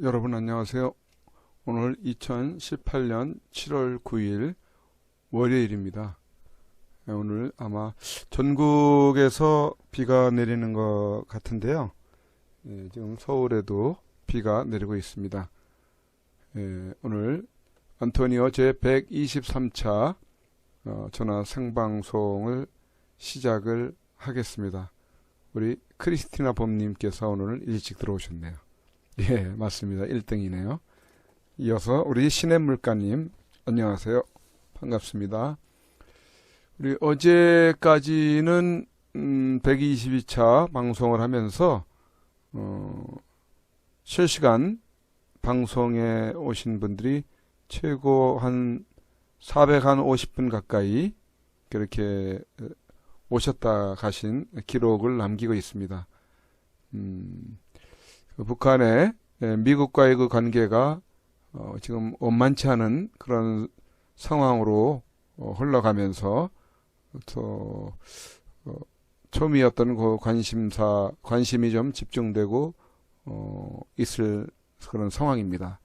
여러분 안녕하세요. 오늘 2018년 7월 9일 월요일입니다. 오늘 아마 전국에서 비가 내리는 것 같은데요. 지금 서울에도 비가 내리고 있습니다. 오늘 안토니오 제123차 전화 생방송을 시작을 하겠습니다. 우리 크리스티나 범님께서 오늘 일찍 들어오셨네요. 예, 맞습니다. 1등이네요. 이어서 우리 신의 물가님, 안녕하세요. 반갑습니다. 우리 어제까지는 122차 방송을 하면서 실시간 방송에 오신 분들이 최고 한 450분 가까이 그렇게 오셨다 가신 기록을 남기고 있습니다. 북한의 미국과의 그 관계가 지금 원만치 않은 그런 상황으로 흘러가면서 또 초미였던 그 관심이 좀 집중되고 있을 그런 상황입니다.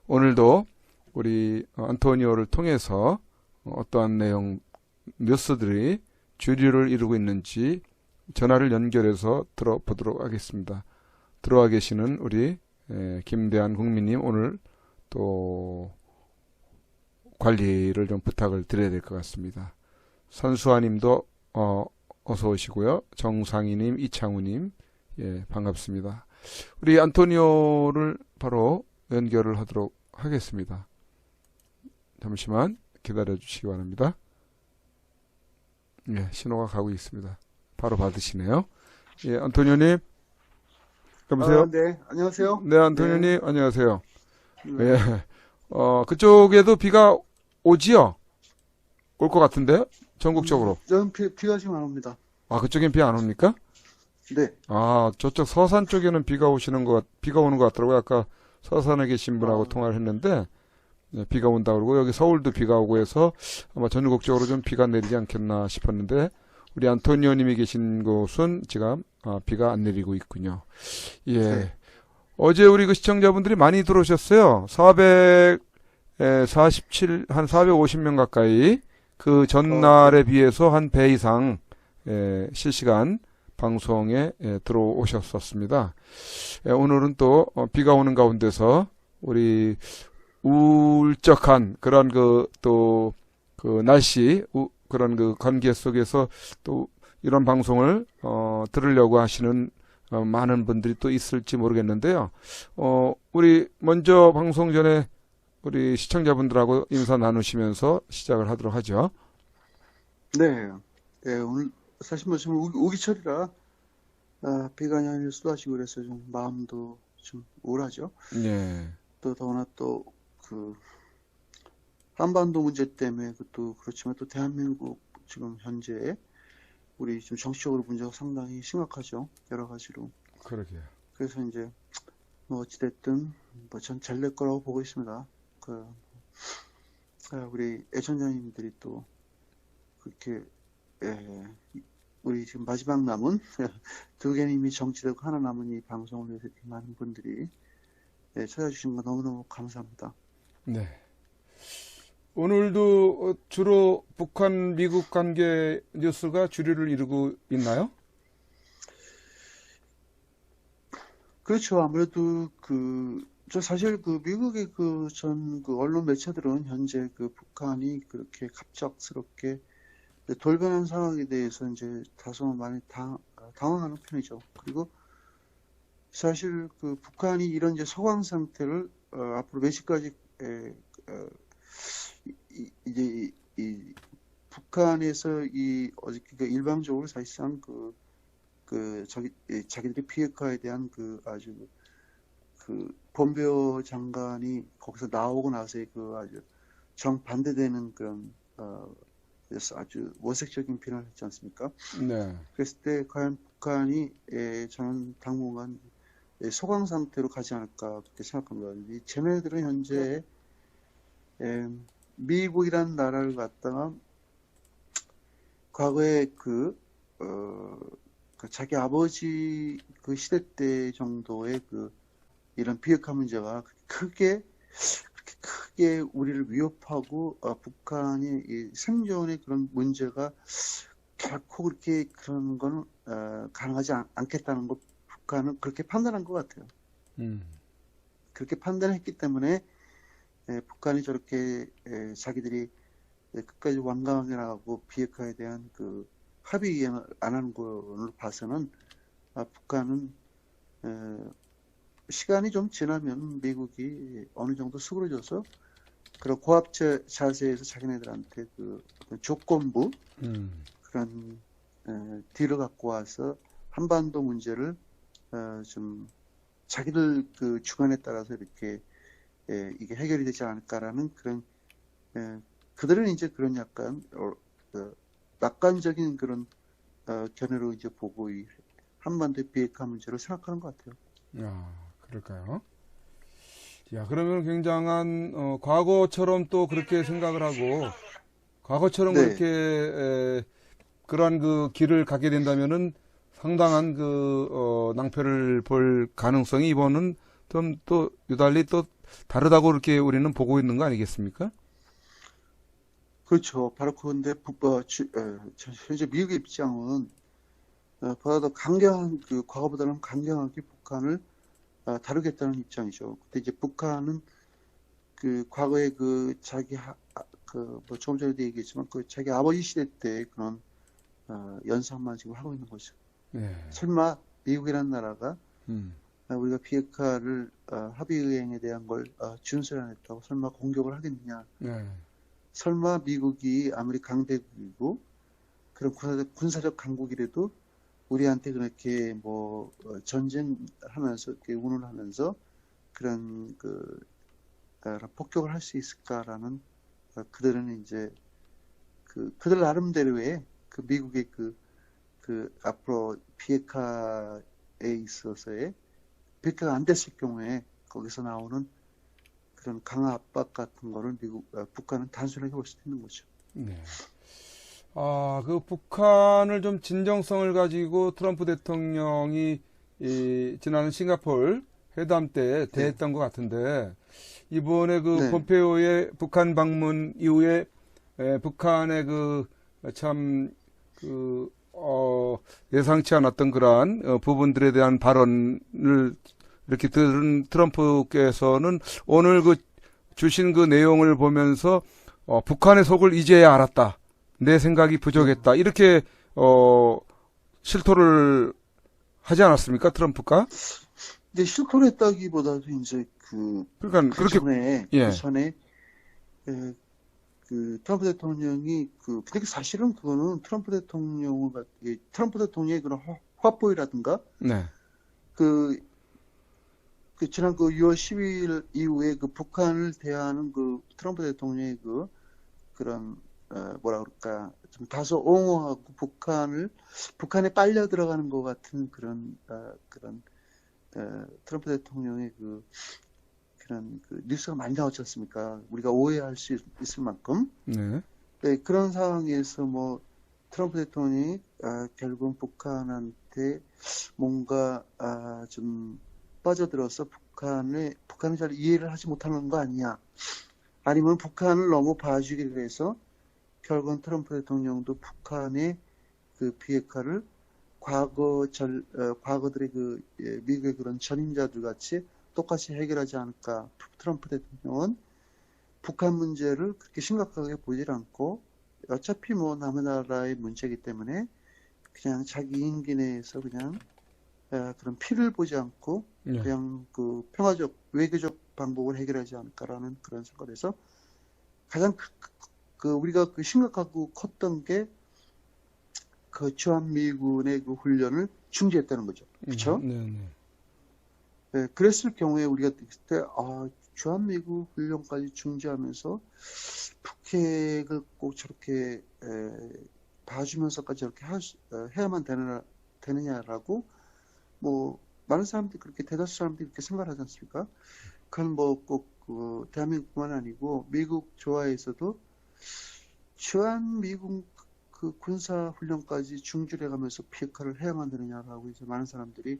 오늘도 우리 안토니오를 통해서 어떠한 내용 뉴스들이 주류를 이루고 있는지 전화를 연결해서 들어보도록 하겠습니다. 들어와 계시는 우리 김대한 국민님, 오늘 또 관리를 좀 부탁을 드려야 될 것 같습니다. 선수아님도 어서 오시고요. 정상희님, 이창우님, 예, 반갑습니다. 우리 안토니오를 바로 연결을 하도록 하겠습니다. 잠시만 기다려 주시기 바랍니다. 예, 신호가 가고 있습니다. 바로 받으시네요. 예, 안토니오님. 여보세요? 네, 안녕하세요. 네, 안토니오님, 네, 안녕하세요. 네. 예, 그쪽에도 비가 오지요? 올 것 같은데요? 전국적으로. 저는 비가 지금 안 옵니다. 그쪽엔 비 안 옵니까? 네. 저쪽 서산 쪽에는 비가 오는 것 같더라고요. 아까 서산에 계신 분하고 아, 통화를 했는데, 예, 비가 온다 그러고, 여기 서울도 비가 오고 해서 아마 전국적으로 좀 비가 내리지 않겠나 싶었는데, 우리 안토니오님이 계신 곳은 지금 비가 안 내리고 있군요. 예. 네. 어제 우리 그 시청자분들이 많이 들어오셨어요. 447, 한 450명 가까이 그 네. 전날에 비해서 한 배 이상 실시간 방송에 들어오셨었습니다. 오늘은 또 비가 오는 가운데서 우리 울적한 그런 그 날씨, 그런 그 관계 속에서 또 이런 방송을 들으려고 하시는 많은 분들이 또 있을지 모르겠는데요. 우리 먼저 방송 전에 우리 시청자분들하고 인사 나누시면서 시작을 하도록 하죠. 네. 네, 오늘 사실 뭐 지금 우기철이라 비가 많이 쏟아지고 그래서 좀 마음도 좀 우울하죠. 예, 또 더구나 또 그 한반도 문제 때문에 또 그렇지만 또 대한민국 지금 현재 우리 좀 정치적으로 문제가 상당히 심각하죠. 여러 가지로. 그러게요. 그래서 이제 뭐 어찌됐든 뭐 전 잘 될 거라고 보고 있습니다. 그 우리 애청자님들이 또 그렇게 우리 지금 마지막 남은 두 개는 이미 정치되고 하나 남은 이 방송을 위해서 이렇게 많은 분들이 찾아주신 거 너무너무 감사합니다. 네. 오늘도 주로 북한 미국 관계 뉴스가 주류를 이루고 있나요? 그렇죠. 아무래도 저 사실 미국의 그 언론 매체들은 현재 북한이 그렇게 갑작스럽게 돌변한 상황에 대해서 이제 다소 많이 당황하는 편이죠. 그리고 사실 북한이 이런 이제 소강 상태를 앞으로 몇 시까지 이제 북한에서 그러니까 일방적으로 사실상 자기들의 비핵화에 대한 아주 본보 장관이 거기서 나오고 나서의 아주 정반대되는 그런 그래서 아주 원색적인 비난을 했지 않습니까? 네. 그랬을 때 과연 북한이 저는 당분간 소강 상태로 가지 않을까 그렇게 생각합니다. 이 쟤네들은 현재 미국이라는 나라를 갖다가 과거에 자기 아버지 시대 때 정도의 이런 비핵화 문제가 그렇게 크게 우리를 위협하고 북한이 이 생존의 그런 문제가 결코 그렇게 그런 건 가능하지 않겠다는 거 북한은 그렇게 판단한 것 같아요. 음, 그렇게 판단했기 때문에 북한이 저렇게 자기들이 끝까지 완강하게 나가고 비핵화에 대한 그 합의 이행을 안 하는 걸로 봐서는 북한은 시간이 좀 지나면 미국이 어느 정도 수그러져서 그런 고압 자세에서 자기네들한테 그 어떤 조건부 그런 딜을 갖고 와서 한반도 문제를 좀 자기들 그 주관에 따라서 이렇게 이게 해결이 되지 않을까라는 그런 그들은 이제 그런 약간 낙관적인 그런 견해로 이제 보고 이 한반도의 비핵화 문제를 생각하는 것 같아요. 아, 그럴까요? 야, 그러면 굉장한 과거처럼 또 그렇게 생각을 하고 과거처럼 네, 그렇게 그러한 그 길을 가게 된다면은 상당한 낭패를 볼 가능성이 이번은 좀 또 유달리 또 다르다고 이렇게 우리는 보고 있는 거 아니겠습니까? 그렇죠. 바로 그건데 현재 미국의 입장은 보다 더 강경한 그 과거보다는 강경하게 북한을 다루겠다는 입장이죠. 근데 이제 북한은 그 과거에 그 자기 그뭐 조금 전에도 얘기했지만 그 자기 아버지 시대 때 그런 연상만 지금 하고 있는 거죠. 네. 설마 미국이라는 나라가 음, 우리가 비핵화를 합의의행에 대한 걸 준수를 안 했다고 설마 공격을 하겠느냐? 네. 설마 미국이 아무리 강대국이고 그런 군사적 강국이라도 우리한테 그렇게 뭐 전쟁하면서 이렇게 운운하면서 그런 폭격을 할 수 있을까라는 그들은 이제 그들 나름대로의 그 미국의 그 앞으로 비핵화에 있어서의 비핵화가 안 됐을 경우에 거기서 나오는 그런 강화 압박 같은 거를 북한은 단순하게 볼 수 있는 거죠. 네. 아, 그 북한을 좀 진정성을 가지고 트럼프 대통령이 지난 싱가포르 회담 때 네, 대했던 것 같은데 이번에 그 네, 폼페이오의 북한 방문 이후에 북한의 예상치 않았던 그러한 부분들에 대한 발언을 이렇게 들은 트럼프께서는 오늘 그 주신 그 내용을 보면서 북한의 속을 이제야 알았다. 내 생각이 네. 부족했다. 이렇게 실토를 하지 않았습니까? 트럼프가? 근데 실토를 했다기보다도 이제 그러니까 그렇게 그 예. 전에 트럼프 대통령이 근데 사실은 그거는 트럼프 대통령의 그런 화보이라든가 네. 그, 지난 6월 12일 이후에 북한을 대하는 트럼프 대통령의 그런 뭐라 그럴까 좀 다소 옹호하고 북한에 빨려 들어가는 것 같은 그런 트럼프 대통령의 그런 뉴스가 많이 나왔지 않습니까? 우리가 오해할 수 있을 만큼. 네. 네, 그런 상황에서 뭐 트럼프 대통령이 결국 북한한테 뭔가 좀 빠져들어서 북한을 잘 이해를 하지 못하는 거 아니냐? 아니면 북한을 너무 봐주기로 해서 결국은 트럼프 대통령도 북한의 그 비핵화를 과거들의 미국의 그런 전임자들 같이 똑같이 해결하지 않을까. 트럼프 대통령은 북한 문제를 그렇게 심각하게 보질 않고 어차피 뭐 남의 나라의 문제이기 때문에 그냥 자기 임기 내에서 그냥 그런 피를 보지 않고 네. 그냥 평화적 외교적 방법을 해결하지 않을까라는 그런 생각에서 가장 우리가 심각하고 컸던 게 주한미군의 훈련을 중지했다는 거죠. 그렇죠? 네. 네. 네, 그랬을 경우에 우리가 그때 주한미군 훈련까지 중지하면서 북핵을 꼭 저렇게 봐주면서까지 저렇게 해야만 되느냐라고 뭐 많은 사람들이 그렇게 대다수 사람들이 그렇게 생각을 하지 않습니까? 그건 뭐 꼭 대한민국뿐만 아니고 미국 조화에서도 주한미군 군사 훈련까지 중지를 해가면서 비핵화를 해야만 되느냐라고 이제 많은 사람들이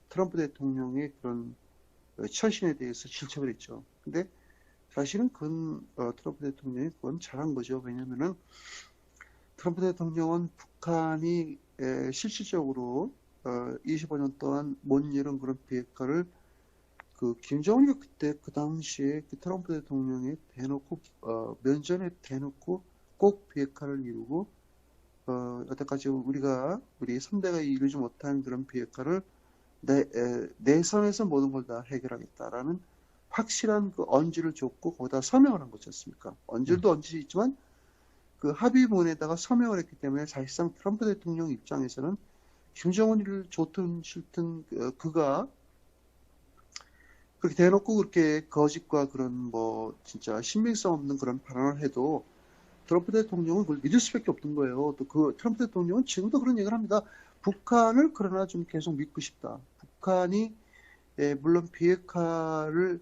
트럼프 대통령의 그런 처신에 대해서 질책을 했죠. 근데 사실은 트럼프 대통령이 그건 잘한 거죠. 왜냐면은 트럼프 대통령은 북한이 실질적으로 25년 동안 못 이룬 그런 비핵화를 김정은이가 그때 그 당시에 그 트럼프 대통령이 대놓고 면전에 대놓고 꼭 비핵화를 이루고 여태까지 우리 3대가 이루지 못한 그런 비핵화를 내 선에서 모든 걸 다 해결하겠다라는 확실한 그 언지를 줬고 거기다 서명을 한 거지 않습니까? 언질도 언질이지만 그 합의문에다가 서명을 했기 때문에 사실상 트럼프 대통령 입장에서는 김정은이를 좋든 싫든 그가 그렇게 대놓고 그렇게 거짓과 그런 뭐 진짜 신빙성 없는 그런 발언을 해도 트럼프 대통령은 그걸 믿을 수밖에 없던 거예요. 또 그 트럼프 대통령은 지금도 그런 얘기를 합니다. 북한을 그러나 좀 계속 믿고 싶다. 북한이 물론 비핵화를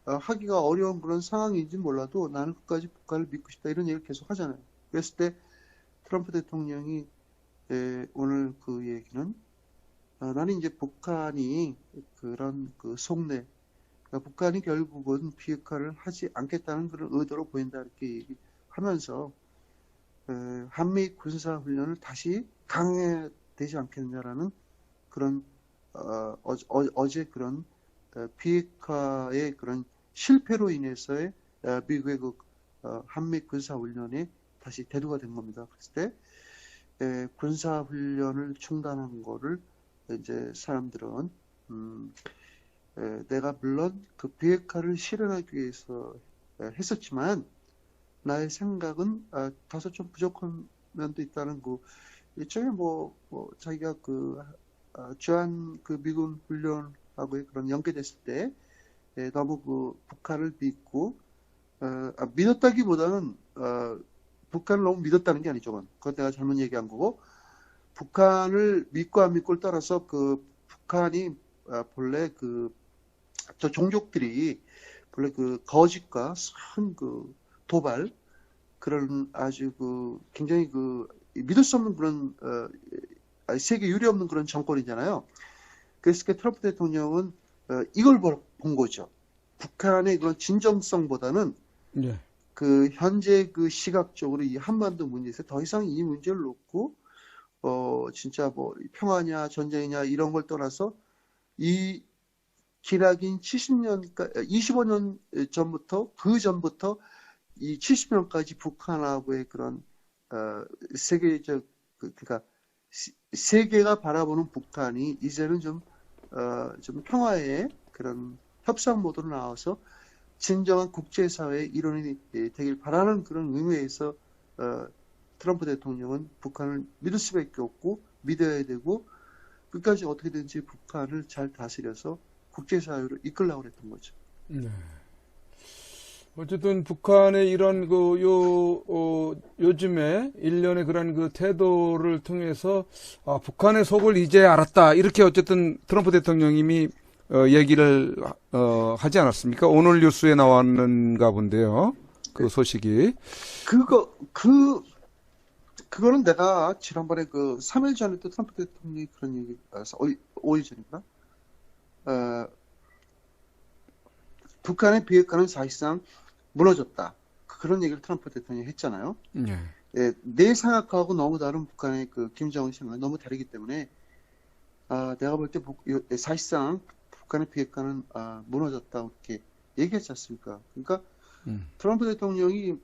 하기가 어려운 그런 상황인지 몰라도 나는 끝까지 북한을 믿고 싶다. 이런 얘기를 계속 하잖아요. 그랬을 때 트럼프 대통령이 오늘 그 얘기는 나는 이제 북한이 그런 그 속내 북한이 결국은 비핵화를 하지 않겠다는 그런 의도로 보인다 이렇게 얘기하면서 한미 군사 훈련을 다시 강해야 되지 않겠냐라는 그런 어제 그런 비핵화의 그런 실패로 인해서의 미국의 그 한미 군사 훈련이 다시 대두가 된 겁니다. 그랬을 때 군사 훈련을 중단한 거를 이제 사람들은 내가 물론 그 비핵화를 실현하기 위해서 했었지만 나의 생각은 다소 좀 부족한 면도 있다는 그 일종의 뭐 자기가 주한 그 미군 훈련하고의 그런 연계됐을 때 너무 그 북한을 믿고 믿었다기보다는 북한을 너무 믿었다는 게 아니죠. 그건 내가 잘못 얘기한 거고 북한을 믿고 안 믿고를 따라서 그 북한이 본래 저 종족들이 본래 그 거짓과 선 그 도발 그런 아주 굉장히 믿을 수 없는 그런 세계 유례 없는 그런 정권이잖아요. 그래서 트럼프 대통령은 이걸 본 거죠. 북한의 그런 진정성보다는 예. 그 현재 그 시각적으로 이 한반도 문제에서 더 이상 이 문제를 놓고 진짜 뭐 평화냐 전쟁이냐 이런 걸 떠나서 이 기나긴 25년 전부터 그 전부터 이 70년까지 북한하고의 그런 세계적 그러니까 세계가 바라보는 북한이 이제는 좀 평화의 그런 협상 모드로 나와서 진정한 국제사회의 일원이 되길 바라는 그런 의미에서 트럼프 대통령은 북한을 믿을 수밖에 없고 믿어야 되고 끝까지 어떻게든지 북한을 잘 다스려서 국제사회로 이끌려고 했던 거죠. 네. 어쨌든 북한의 이런 요즘에 일련의 그런 그 태도를 통해서 북한의 속을 이제 알았다 이렇게 어쨌든 트럼프 대통령님이 얘기를 하지 않았습니까? 오늘 뉴스에 나왔는가 본데요. 그 소식이. 그거는 내가 지난번에 3일 전에 또 트럼프 대통령이 그런 얘기, 5일 전인가? 북한의 비핵화는 사실상 무너졌다. 그런 얘기를 트럼프 대통령이 했잖아요. 네. 내 생각하고 너무 다른 북한의 김정은 생각이 너무 다르기 때문에, 내가 볼 때 사실상 북한의 비핵화는 무너졌다. 이렇게 얘기했지 않습니까? 그러니까, 트럼프 대통령이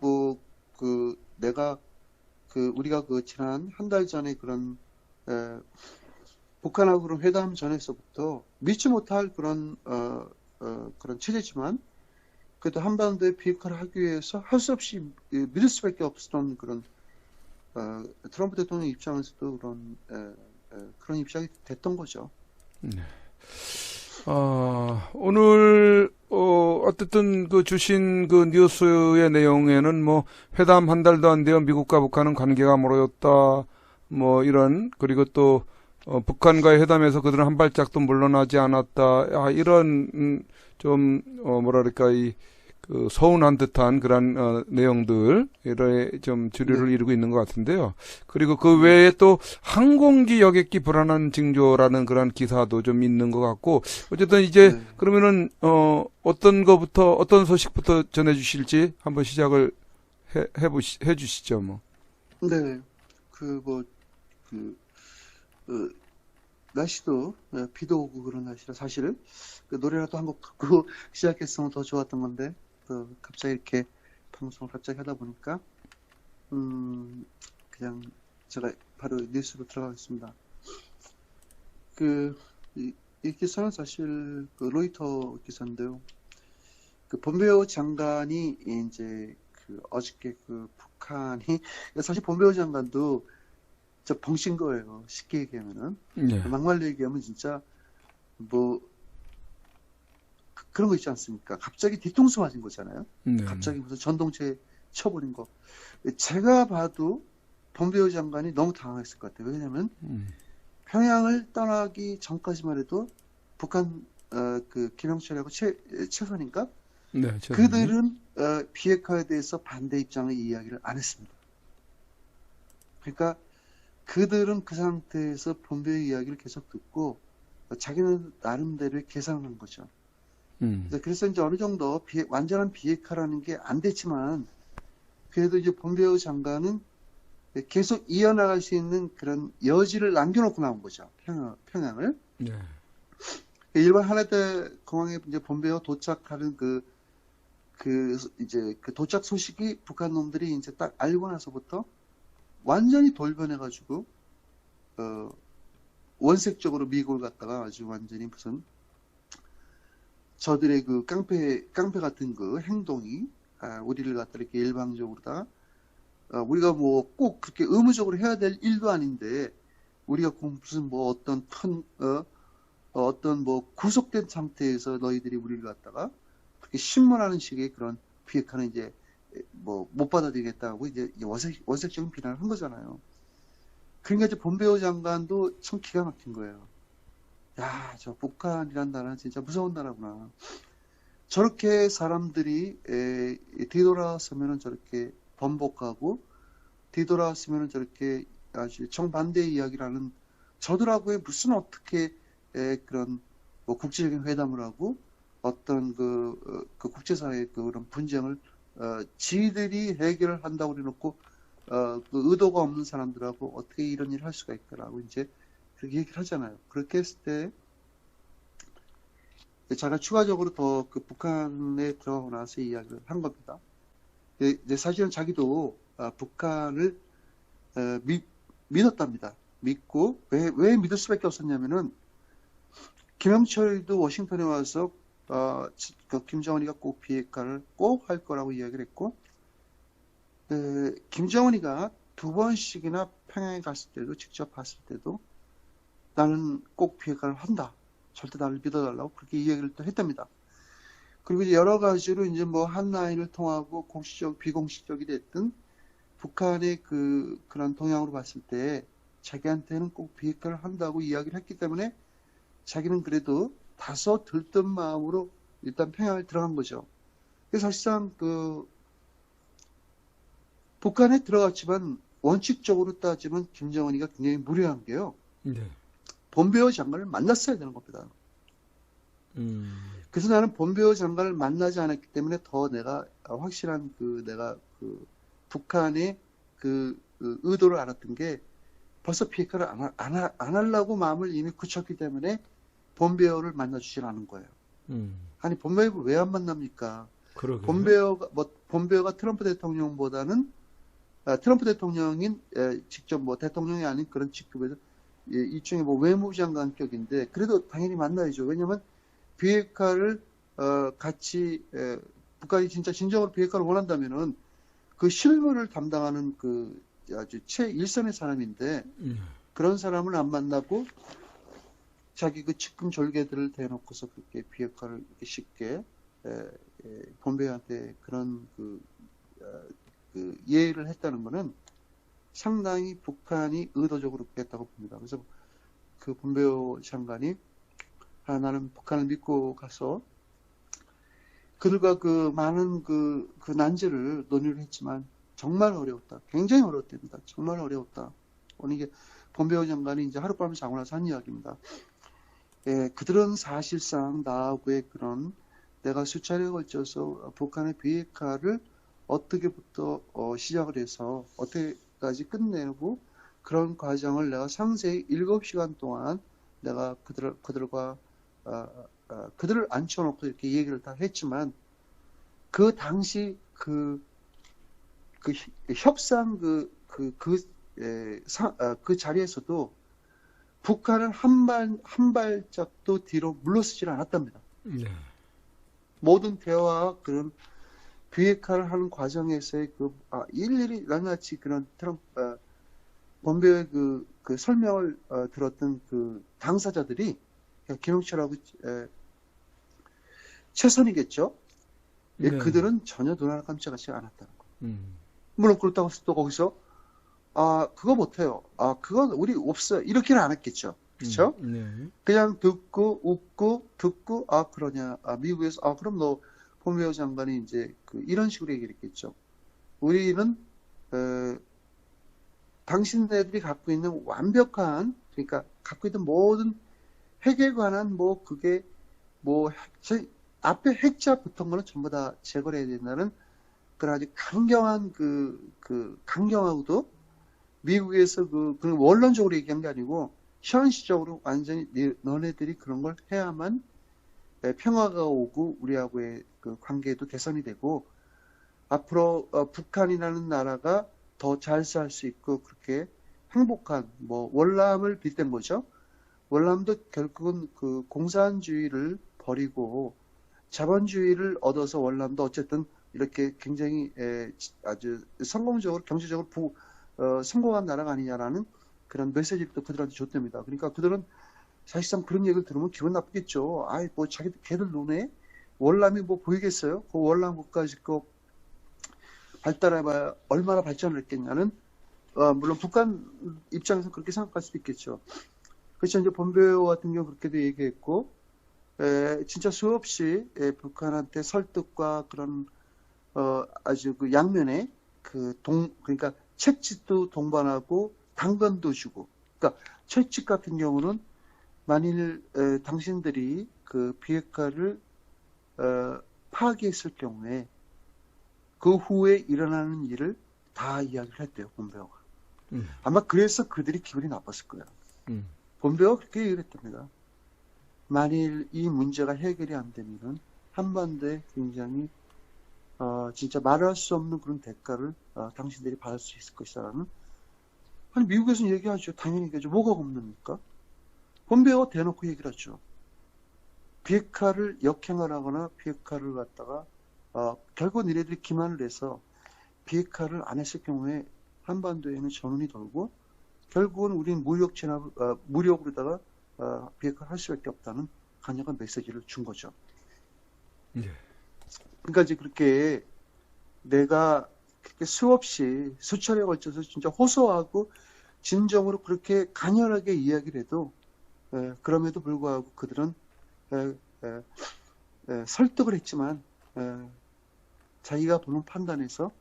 우리가 지난 한 달 전에 그런, 북한하고 그런 회담 전에서부터 믿지 못할 그런 체제지만, 그래도 한반도에 비핵화를 하기 위해서 할 수 없이 믿을 수밖에 없었던 그런, 트럼프 대통령 입장에서도 그런 입장이 됐던 거죠. 네. 오늘, 어쨌든 주신 뉴스의 내용에는 회담 한 달도 안 되어 미국과 북한은 관계가 멀어졌다, 그리고 또, 북한과의 회담에서 그들은 한 발짝도 물러나지 않았다, 이런, 그 서운한 듯한 그런 내용들에 좀 주류를 네. 이루고 있는 것 같은데요. 그리고 그 외에 또 항공기 여객기 불안한 징조라는 그런 기사도 좀 있는 것 같고 어쨌든 이제 네. 그러면은 어떤 소식부터 전해주실지 한번 시작을 해주시죠, 뭐. 네. 그, 뭐, 그, 어, 날씨도, 비도 오고 그런 날씨라 사실은 그 노래라도 한 곡 듣고 시작했으면 더 좋았던 건데, 또 갑자기 이렇게 방송을 갑자기 하다 보니까, 그냥 제가 바로 뉴스로 들어가겠습니다. 그, 이 기사는 사실 그 로이터 기사인데요. 그 본베어 장관이 이제 그 어저께 그 북한이 사실 본베어 장관도 저 벙신 거예요. 쉽게 얘기하면은 네. 막말로 얘기하면 진짜 뭐 그런 거 있지 않습니까? 갑자기 뒤통수 맞은 거잖아요. 네. 갑자기 무슨 전동체 쳐버린 거. 제가 봐도 본베어 장관이 너무 당황했을 것 같아요. 왜냐하면 평양을 떠나기 전까지만 해도 북한 그 김영철하고 최선인가 네. 최선님. 그들은 비핵화에 대해서 반대 입장을 이야기를 안 했습니다. 그러니까 그들은 그 상태에서 본베의 이야기를 계속 듣고 자기는 나름대로의 계산을 한 거죠. 그래서 이제 어느 정도 완전한 비핵화라는 게 안 됐지만 그래도 이제 본베어 장관은 계속 이어나갈 수 있는 그런 여지를 남겨놓고 나온 거죠. 평양을. 네. 일반 하나대 공항에 이제 본베어 도착하는 이제 그 도착 소식이 북한 놈들이 이제 딱 알고 나서부터 완전히 돌변해가지고, 원색적으로 미국을 갖다가 아주 완전히 무슨 저들의 그 깡패 같은 그 행동이, 우리를 갖다 이렇게 일방적으로다가, 우리가 뭐 꼭 그렇게 의무적으로 해야 될 일도 아닌데, 우리가 꼭 무슨 뭐 어떤 어떤 뭐 구속된 상태에서 너희들이 우리를 갖다가 그렇게 신문하는 식의 그런 비핵화는 이제 뭐 못 받아들이겠다고 이제 원색적인 비난을 한 거잖아요. 그러니까 이제 본베어 장관도 참 기가 막힌 거예요. 야, 저 북한이란 나라는 진짜 무서운 나라구나. 저렇게 사람들이 뒤돌아서면은 저렇게 번복하고 뒤돌아서면은 저렇게 아주 정반대의 이야기를 하는 저들하고의 무슨 어떻게 그런 뭐 국제적인 회담을 하고 어떤 그 국제사회의 그런 분쟁을 지들이 해결을 한다고 그래놓고 그 의도가 없는 사람들하고 어떻게 이런 일을 할 수가 있다라고 이제 그렇게 얘기를 하잖아요. 그렇게 했을 때 제가 추가적으로 더 그 북한에 들어가고 나서 이야기를 한 겁니다. 이제 사실은 자기도 북한을 믿었답니다. 믿고 왜 믿을 수밖에 없었냐면은 김영철도 워싱턴에 와서 그 김정은이가 꼭 비핵화를 꼭 할 거라고 이야기를 했고 김정은이가 2번씩이나 평양에 갔을 때도 직접 봤을 때도 나는 꼭 비핵화를 한다. 절대 나를 믿어달라고 그렇게 이야기를 또 했답니다. 그리고 이제 여러 가지로 이제 뭐 한라인을 통하고 공식적, 비공식적이 됐든 북한의 그런 동향으로 봤을 때 자기한테는 꼭 비핵화를 한다고 이야기를 했기 때문에 자기는 그래도 다소 들뜬 마음으로 일단 평양을 들어간 거죠. 그래서 사실상 북한에 들어갔지만 원칙적으로 따지면 김정은이가 굉장히 무례한 게요. 네. 본베어 장관을 만났어야 되는 겁니다. 그래서 나는 본베어 장관을 만나지 않았기 때문에 더 내가 확실한 내가 북한의 의도를 알았던 게 벌써 비핵화를 안 하려고 마음을 이미 굳혔기 때문에 본베어를 만나주질 않은 거예요. 아니 본베어를 왜 안 만납니까? 그러게요. 본베어가 트럼프 대통령보다는 트럼프 대통령인 직접 뭐 대통령이 아닌 그런 직급에서 일종의 뭐 외무부 장관격인데 그래도 당연히 만나야죠. 왜냐하면 비핵화를 같이 북한이 진짜 진정으로 비핵화를 원한다면은 그 실무를 담당하는 아주 최일선의 사람인데 그런 사람을 안 만나고 자기 그 측근 졸개들을 대놓고서 그렇게 비핵화를 이렇게 쉽게 본베어한테 그런 예의를 했다는 것은 상당히 북한이 의도적으로 했다고 봅니다. 그래서 그 본베어 장관이 나는 북한을 믿고 가서 그들과 그 많은 그 난제를 논의를 했지만 정말 어려웠다. 굉장히 어려웠답니다. 정말 어려웠다. 오늘 이게 본배우 장관이 이제 하룻밤을 자고 나서 한 이야기입니다. 예, 그들은 사실상 나하고의 그런 내가 수차례에 걸쳐서 북한의 비핵화를 어떻게부터 시작을 해서 어떻게까지 끝내고 그런 과정을 내가 상세히 7시간 동안 내가 그들과 그들을 앉혀놓고 이렇게 얘기를 다 했지만 그 당시 그 협상 그 자리에서도 북한은 한 발짝도 뒤로 물러서질 않았답니다. 네. 모든 대화와 그런 비핵화를 하는 과정에서의 일일이 낱낱이 그런 본배의 그 설명을 들었던 그 당사자들이 김영철하고 최선이겠죠. 예, 네. 그들은 전혀 눈 하나 깜짝하지 않았다는 거. 음. 물론 그렇다고 해서 또 거기서 그거 못해요. 그건 우리 없어요. 이렇게는 안 했겠죠. 그렇죠? 네. 그냥 듣고 웃고 듣고 그러냐. 미국에서 그럼 너 폼페이오 장관이 이제 이런 식으로 얘기를 했겠죠. 우리는 당신네들이 갖고 있는 완벽한 그러니까 갖고 있는 모든 핵에 관한 그게 앞에 핵자 붙은 거는 전부 다 제거를 해야 된다는 그런 아주 강경한 강경하고도 미국에서 그런 원론적으로 얘기한 게 아니고 현실적으로 완전히 너네들이 그런 걸 해야만 평화가 오고 우리하고의 그 관계도 개선이 되고 앞으로 북한이라는 나라가 더 잘 살 수 있고 그렇게 행복한 월남을 빗댄 거죠. 월남도 결국은 그 공산주의를 버리고 자본주의를 얻어서 월남도 어쨌든 이렇게 굉장히 아주 성공적으로 경제적으로 성공한 나라가 아니냐라는 그런 메시지를 또 그들한테 줬답니다. 그러니까 그들은 사실상 그런 얘기를 들으면 기분 나쁘겠죠. 걔들 눈에 월남이 보이겠어요? 그 월남 국가지 발달해봐야 얼마나 발전을 했겠냐는 물론 북한 입장에서 그렇게 생각할 수도 있겠죠. 그렇죠. 이제 본배우 같은 경우 그렇게도 얘기했고 진짜 수없이 북한한테 설득과 그런 아주 그 양면에 그러니까 책짓도 동반하고 당근도 주고. 그러니까 책짓 같은 경우는 만일 당신들이 그 비핵화를 파기했을 경우에 그 후에 일어나는 일을 다 이야기를 했대요, 본배우가. 아마 그래서 그들이 기분이 나빴을 거예요. 본배우가 그렇게 얘기를 했답니다. 만일 이 문제가 해결이 안 되면은 한반도에 굉장히 진짜 말할 수 없는 그런 대가를 당신들이 받을 수 있을 것이라는. 아니 미국에서는 얘기하죠. 당연히 얘기하죠. 뭐가 겁납니까? 본배우가 대놓고 얘기를 하죠. 비핵화를 역행을 하거나 비핵화를 갖다가 결국 니네들이 기만을 해서 비핵화를 안 했을 경우에 한반도에는 전운이 돌고 결국은 우리는 무력으로다가 비핵화를 할 수밖에 없다는 강력한 메시지를 준 거죠. 네. 그러니까 이제 그렇게 내가 그렇게 수없이 수차례에 걸쳐서 진짜 호소하고 진정으로 그렇게 간절하게 이야기를 해도 그럼에도 불구하고 그들은 설득을 했지만 자기가 보는 판단에서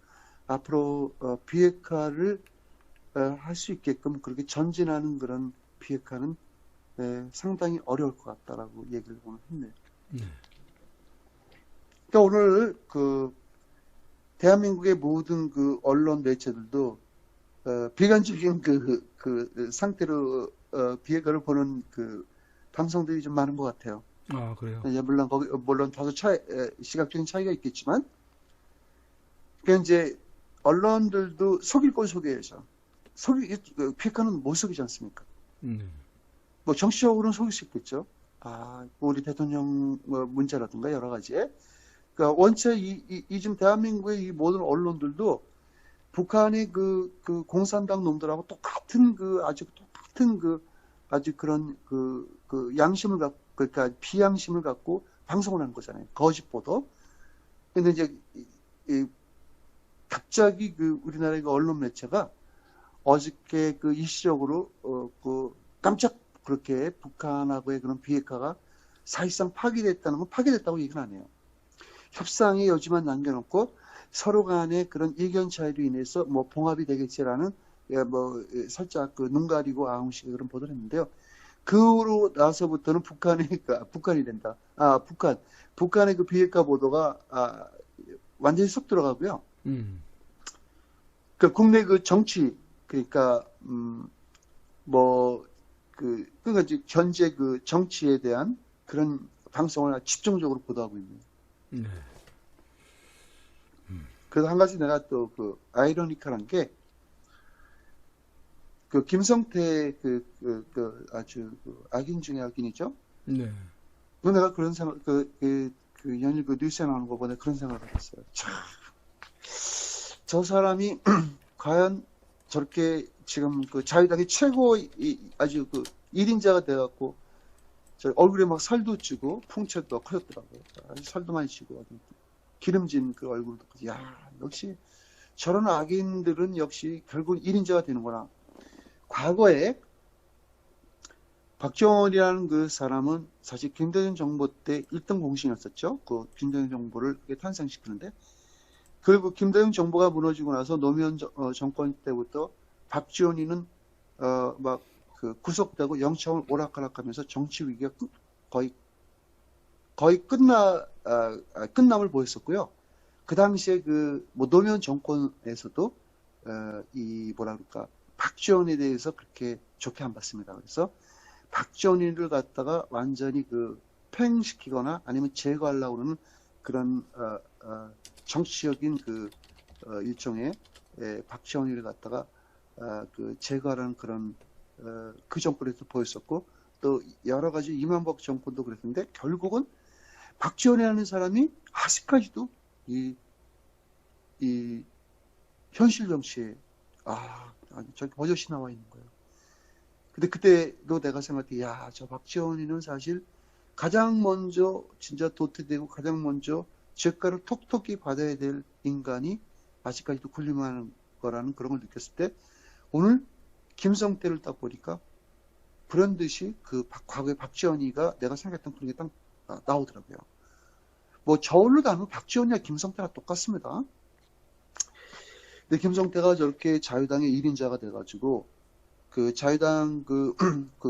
앞으로 비핵화를 할 수 있게끔 그렇게 전진하는 그런 비핵화는 상당히 어려울 것 같다라고 얘기를 오늘 했네요. 그러니까 오늘 대한민국의 모든 그 언론 매체들도 비관적인 그 상태로 비핵화를 보는 그 방송들이 좀 많은 것 같아요. 그래요? 물론 다소 시각적인 차이가 있겠지만, 그러니까 이제 언론들도 속일 걸 속여야죠. 비핵화는 못 속이지 않습니까? 정치적으로는 속일 수 있겠죠. 우리 대통령 문제라든가 여러 가지에. 그러니까 원체 지금 대한민국의 이 모든 언론들도 북한의 그 공산당 놈들하고 똑같은 아주 그런 양심을 갖고, 그러니까 비양심을 갖고 방송을 하는 거잖아요. 거짓 보도. 근데 이제 갑자기 우리나라의 언론 매체가 어저께 일시적으로 깜짝 그렇게 북한하고의 그런 비핵화가 사실상 파기됐다는 건 파기됐다고 얘기는 안 해요. 협상의 여지만 남겨놓고 서로 간의 그런 의견 차이로 인해서 뭐 봉합이 되겠지라는 뭐 살짝 그 눈 가리고 아웅식의 그런 보도를 했는데요. 그 후로 나서부터는 북한이 된다. 북한의 그 비핵화 보도가 완전히 쏙 들어가고요. 그 국내 그 정치 그러니까 그러니까 이제 현재 그 정치에 대한 그런 방송을 집중적으로 보도하고 있는. 네. 그래서 한 가지 내가 또 그 아이러니컬한 게 그 김성태 아주 그 악인 중에 악인이죠. 네. 그 내가 그런 생각 그 연일 그 뉴스에 나오는 거 보다 그런 생각을 했어요. 참, 저 사람이 과연 저렇게 지금 그 자유당의 최고 아주 그 1인자가 돼갖고 저 얼굴에 막 살도 찌고 풍채도 커졌더라고요. 아주 살도 많이 찌고 기름진 그 얼굴도 야 역시 저런 악인들은 역시 결국 1인자가 되는구나. 과거에 박정원이라는 그 사람은 사실 김대중 정부 때 1등 공신이었었죠. 그 김대중 정부를 탄생시키는데 결국 김대중 정부가 무너지고 나서 노무현 정권 때부터 박지원이는 막 그 구속되고 영창을 오락가락하면서 정치 위기가 거의 끝남을 보였었고요. 그 당시에 그 뭐 노무현 정권에서도 이 뭐라 그럴까 박지원에 대해서 그렇게 좋게 안 봤습니다. 그래서 박지원이를 갖다가 완전히 그 팽시키거나 아니면 제거하려고 그러는 그런 정치적인 그 일종의 박지원이를 갖다가 그 제거하라는 그런 그 정권에서 보였었고 또 여러 가지 이명박 정권도 그랬는데 결국은 박지원이라는 사람이 아직까지도 이 현실 정치에 저기 버젓이 나와 있는 거예요. 근데 그때도 내가 생각해, 야, 저 박지원이는 사실 가장 먼저 진짜 도태되고 가장 먼저 죄가를 톡톡히 받아야 될 인간이 아직까지도 군림하는 거라는 그런 걸 느꼈을 때 오늘 김성태를 딱 보니까 불현듯이 그 과거의 박지원이가 내가 생각했던 그런 게 딱 나오더라고요. 뭐 저울로 닮은 박지원이나 김성태가 똑같습니다. 근데 김성태가 저렇게 자유당의 1인자가 돼가지고 그 자유당 그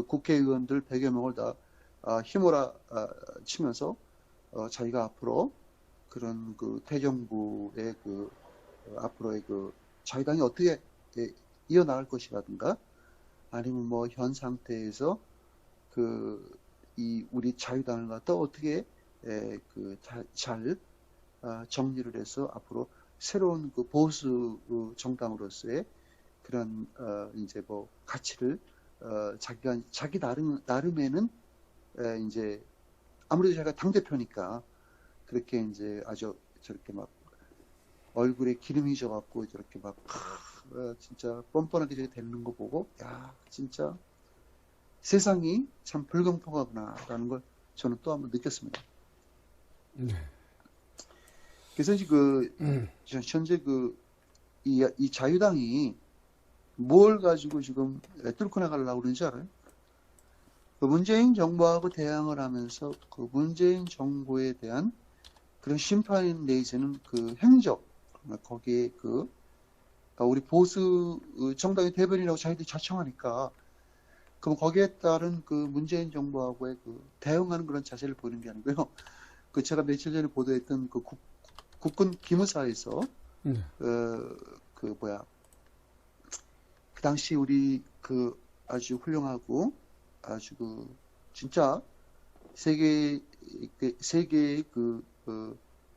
국회의원들 100여 명을 다 힘으로 치면서 자기가 앞으로 그런 그 대정부의 그 앞으로의 그 자유당이 어떻게 이어나갈 것이라든가 아니면 뭐 현 상태에서 우리 자유당을 갖다 어떻게 잘 정리를 해서 앞으로 새로운 그 보수 정당으로서의 그런 이제 뭐 가치를 자기 나름에는 이제 아무래도 제가 당 대표니까 그렇게 이제 아주 저렇게 막 얼굴에 기름이 져갖고 저렇게 막 진짜 뻔뻔하게 저렇게 되는 거 보고 야 진짜 세상이 참 불공평하구나라는 걸 저는 또 한번 느꼈습니다. 네. 그래서 현재 이 자유당이 뭘 가지고 지금 뚫고 나가려고 그러는지 알아요? 그 문재인 정부하고 대항을 하면서 그 문재인 정부에 대한 그런 심판 내지는 그 행적, 거기에 우리 보수 정당의 대변이라고 자기들이 자청하니까 그럼 거기에 따른 그 문재인 정부하고의 그 대응하는 그런 자세를 보이는 게 아니고요. 그 제가 며칠 전에 보도했던 그 국군 기무사에서 그 당시 우리 그 아주 훌륭하고 아주 진짜 세계의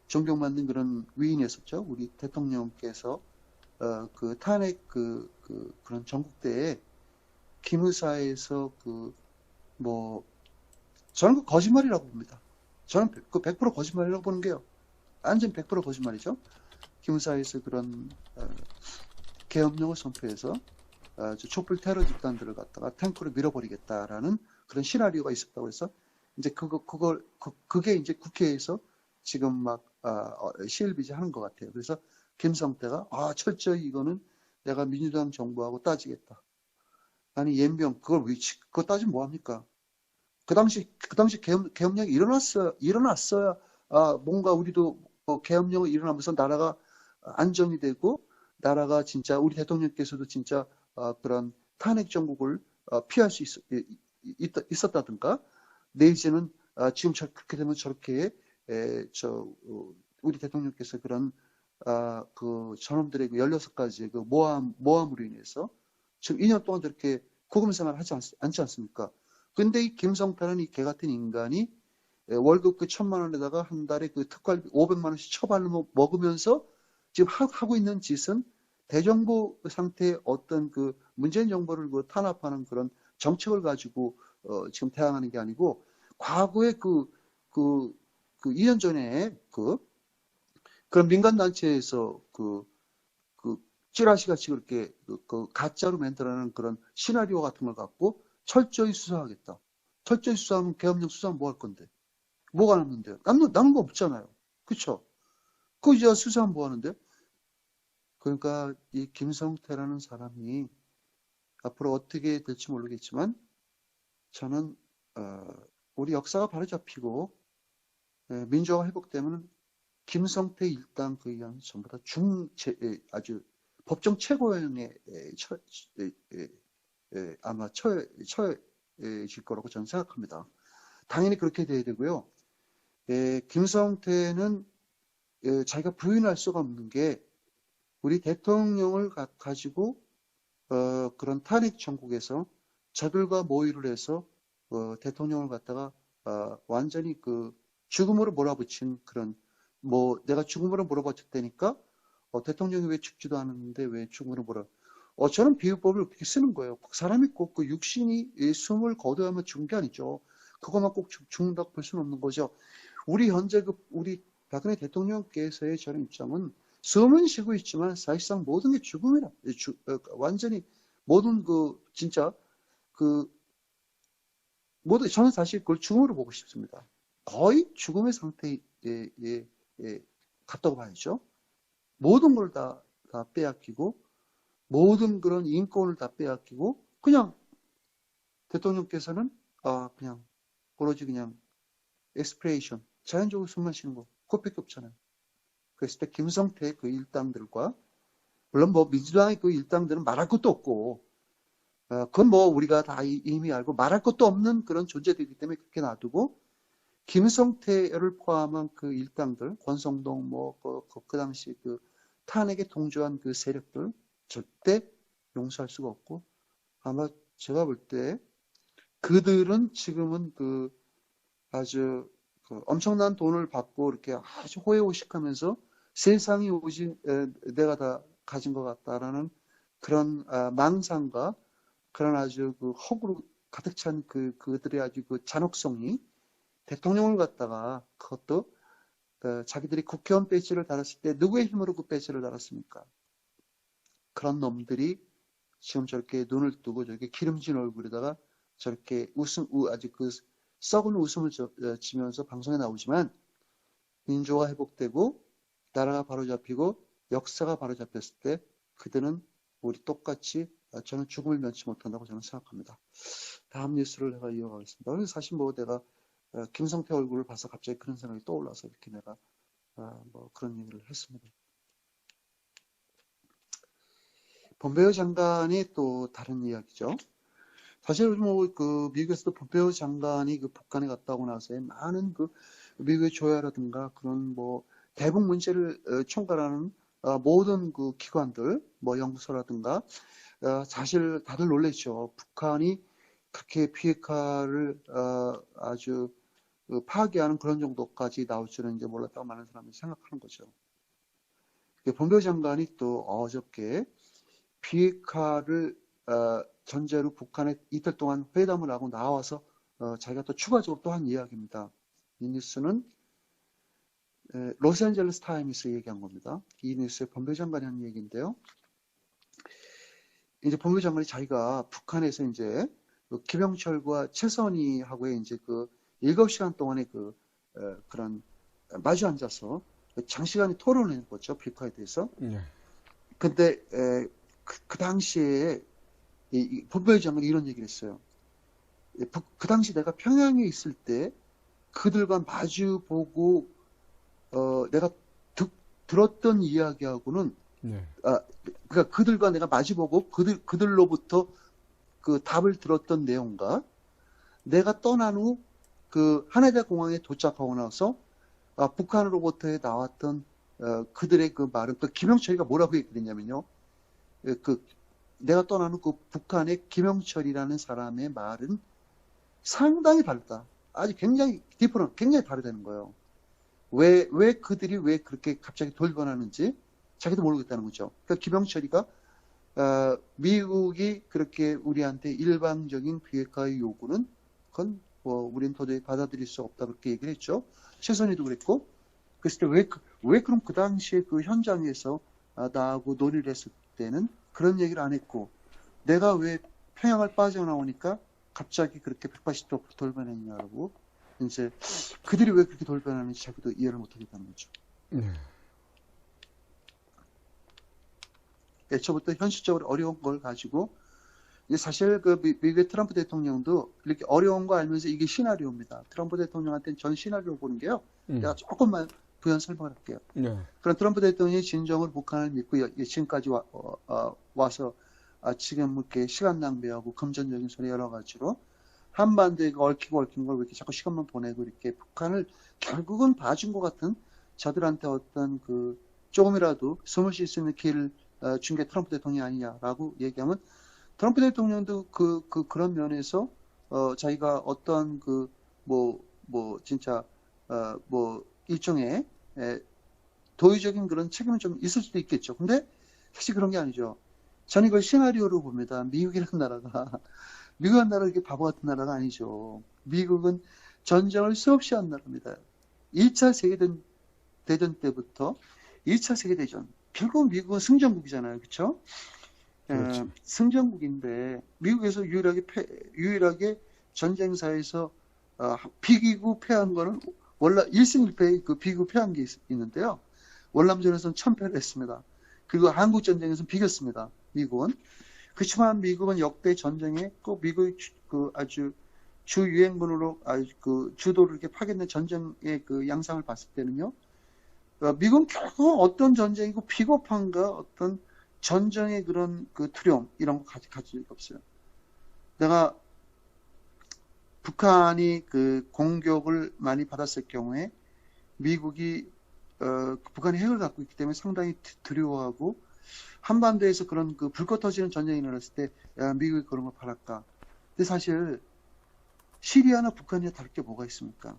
존경받는 그런 위인이었었죠. 우리 대통령께서 그 탄핵 그런 전국대에 기무사에서 저는 그 거짓말이라고 봅니다. 저는 그 100% 거짓말이라고 보는 게요. 완전 100% 거짓말이죠. 기무사에서 그런 계엄령을 선포해서 촛불 테러 집단들을 갖다가 탱크로 밀어버리겠다라는 그런 시나리오가 있었다고 해서 이제 그게 이제 국회에서 지금 막 시일비지 하는 것 같아요. 그래서 김성태가 철저히 이거는 내가 민주당 정부하고 따지겠다. 아니 연병 그거 따지면 뭐 합니까? 그 당시 계엄령이 일어났어야 뭔가 우리도 계엄령이 일어나면서 나라가 안정이 되고 나라가 진짜 우리 대통령께서도 진짜 그런 탄핵 정국을 피할 수 있었다든가 내지는 지금 그렇게 되면 저렇게 우리 대통령께서 그런 그 저놈들의 그 16가지의 그 모함으로 인해서 지금 2년 동안 저렇게 구금 생활을 하지 않지 않습니까? 근데 이 김성태는 이 개 같은 인간이 월급 그 1,000만 원에다가 한 달에 그 특갈비 500만 원씩 처발로 먹으면서 지금 하고 있는 짓은 대정부 상태의 어떤 그 문재인 정부를 그 탄압하는 그런 정책을 가지고 지금 대항하는 게 아니고 과거에 2년 전에 그런 민간단체에서 찌라시 같이 그렇게 가짜로 만들어내는 그런 시나리오 같은 걸 갖고 철저히 수사하겠다. 철저히 수사하면 계엄령 수사하면 뭐 할 건데? 뭐가 남는데요? 남는 거 없잖아요. 그쵸? 그 이제 수사하면 뭐 하는데? 그러니까 이 김성태라는 사람이 앞으로 어떻게 될지 모르겠지만 저는 우리 역사가 바로잡히고 민주화가 회복되면 김성태 일당 그 의원 전부 다 아주 법정 최고형에 아마 처해질 거라고 저는 생각합니다. 당연히 그렇게 돼야 되고요. 김성태는 자기가 부인할 수가 없는 게 우리 대통령을 가지고 그런 탄핵 정국에서 저들과 모의를 해서 대통령을 갖다가 완전히 그 죽음으로 몰아붙인 그런 내가 죽음으로 몰아붙였다니까 대통령이 왜 죽지도 않았는데 왜 죽음으로 저는 비유법을 그렇게 쓰는 거예요. 사람이 꼭 그 육신이 숨을 거두어야만 죽은 게 아니죠. 그것만 꼭 죽는다고 볼 수는 없는 거죠. 우리 현재 우리 박근혜 대통령께서의 저는 입장은 숨은 쉬고 있지만 사실상 모든 게 죽음이라 완전히 모든 진짜 저는 사실 그걸 죽음으로 보고 싶습니다. 거의 죽음의 상태에 갔다고 봐야죠. 모든 걸 다 빼앗기고 모든 그런 인권을 다 빼앗기고 그냥 대통령께서는 그냥 오로지 그냥 엑스프레이션 자연적으로 숨만 쉬는 거 그것밖에 없잖아요. 그랬을 때 김성태 그 일당들과 물론 민주당의 그 일당들은 말할 것도 없고 그건 우리가 다 이미 알고 말할 것도 없는 그런 존재들이기 때문에 그렇게 놔두고 김성태를 포함한 그 일당들 권성동 그 당시 그 탄핵에 동조한 그 세력들 절대 용서할 수가 없고 아마 제가 볼 때 그들은 지금은 아주 엄청난 돈을 받고 이렇게 아주 호의호식하면서 세상이 오직 내가 다 가진 것 같다라는 그런 망상과 그런 아주 허구로 가득 찬 그들의 아주 잔혹성이 대통령을 갖다가 그것도 자기들이 국회의원 배지를 달았을 때 누구의 힘으로 그 배지를 달았습니까? 그런 놈들이 지금 저렇게 눈을 뜨고 저렇게 기름진 얼굴에다가 저렇게 아주 썩은 웃음을 지면서 방송에 나오지만 민주화가 회복되고 나라가 바로잡히고 역사가 바로잡혔을 때 그들은 우리 똑같이 저는 죽음을 면치 못한다고 저는 생각합니다. 다음 뉴스를 내가 이어가겠습니다. 그래서 사실 내가 김성태 얼굴을 봐서 갑자기 그런 생각이 떠올라서 이렇게 내가 그런 얘기를 했습니다. 폼페이오 장관이 또 다른 이야기죠. 사실 미국에서도 폼페이오 장관이 북한에 갔다 오고 나서의 많은 미국의 조야라든가 그런 대북 문제를 총괄하는 모든 기관들 연구소라든가 사실 다들 놀랬죠. 북한이 그렇게 비핵화를 아주 파괴하는 그런 정도까지 나올 줄은 이제 몰랐다고 많은 사람들이 생각하는 거죠. 폼페이오 장관이 또 어저께 비핵화를 전제로 북한에 이틀 동안 회담을 하고 나와서 자기가 또 추가적으로 또 한 이야기입니다. 이 뉴스는 로스앤젤레스 타임스 얘기한 겁니다. 이 뉴스에 폼페이오 장관이 한 얘기인데요. 이제 폼페이오 장관이 자기가 북한에서 이제 김영철과 최선희하고의 이제 7시간 동안의 그런 마주 앉아서 장시간에 토론을 했었죠. 비핵화에 대해서. 근데 그 당시에 폼페이오 장관이 이런 얘기를 했어요. 그 당시 내가 평양에 있을 때 그들과 마주 보고 내가 들었던 이야기하고는 네. 그러니까 그들과 내가 마주보고 그들로부터 그 답을 들었던 내용과 내가 떠난 후 그 하네다 공항에 도착하고 나서 북한으로부터 나왔던 그들의 그 말은 그 김영철이가 뭐라고 얘기했냐면요. 그 내가 떠난 후 그 북한의 김영철이라는 사람의 말은 상당히 다르다. 아주 굉장히 디퍼런, 굉장히 다르다는 거예요. 왜 그들이 왜 그렇게 갑자기 돌변하는지 자기도 모르겠다는 거죠. 그러니까 김영철이가 미국이 그렇게 우리한테 일방적인 비핵화의 요구는 그건 뭐 우리는 도저히 받아들일 수 없다 그렇게 얘기를 했죠. 최선희도 그랬고 그랬을 때 왜 그럼 그 당시에 그 현장에서 나하고 논의를 했을 때는 그런 얘기를 안 했고 내가 왜 평양을 빠져나오니까 갑자기 그렇게 180도 돌변했냐고 이제 그들이 왜 그렇게 돌변하는지 자기도 이해를 못하겠다는 거죠. 네. 애초부터 현실적으로 어려운 걸 가지고 사실 그 미국의 트럼프 대통령도 이렇게 어려운 거 알면서 이게 시나리오입니다. 트럼프 대통령한테는 전 시나리오 보는 게요. 내가 조금만 부연 설명을 할게요. 네. 그럼 트럼프 대통령이 진정으로 북한을 믿고 지금까지 와서 지금 이렇게 시간 낭비하고 금전적인 손해 여러 가지로 한반도에 얽히고 얽힌 걸 왜 이렇게 자꾸 시간만 보내고 이렇게 북한을 결국은 봐준 것 같은 저들한테 어떤 그 조금이라도 숨을 쉴 수 있는 기회를 준 게 트럼프 대통령이 아니냐라고 얘기하면 트럼프 대통령도 그런 면에서 자기가 어떤 진짜 일종의 도의적인 그런 책임은 좀 있을 수도 있겠죠. 근데 사실 그런 게 아니죠. 저는 이걸 시나리오로 봅니다. 미국이라는 나라가 미국이라는 나라가 이렇게 바보 같은 나라가 아니죠. 미국은 전쟁을 수없이 한 나라입니다. 2차 세계대전 때부터 2차 세계대전 결국 미국은 승전국이잖아요. 그렇죠? 그렇죠. 승전국인데 미국에서 유일하게 전쟁사에서 비기고 패한 거는 원래 1승 1패의 그 비기고 패한 게 있는데요. 월남전에서는 천패를 했습니다. 그리고 한국전쟁에서는 비겼습니다. 미국은. 그렇지만 미국은 역대 전쟁에 꼭 미국의 그 아주 주유행군으로 그 주도를 이렇게 파견된 전쟁의 그 양상을 봤을 때는요. 미국은 결국 어떤 전쟁이고 비겁한가 어떤 전쟁의 그런 그 두려움 이런 거 가질 리가 없어요. 내가 북한이 그 공격을 많이 받았을 경우에 미국이 북한이 핵을 갖고 있기 때문에 상당히 두려워하고 한반도에서 그런 그 불꽃 터지는 전쟁이 일어났을 때 미국이 그런 걸 바랄까. 근데 사실 시리아나 북한이나 다를 게 뭐가 있습니까?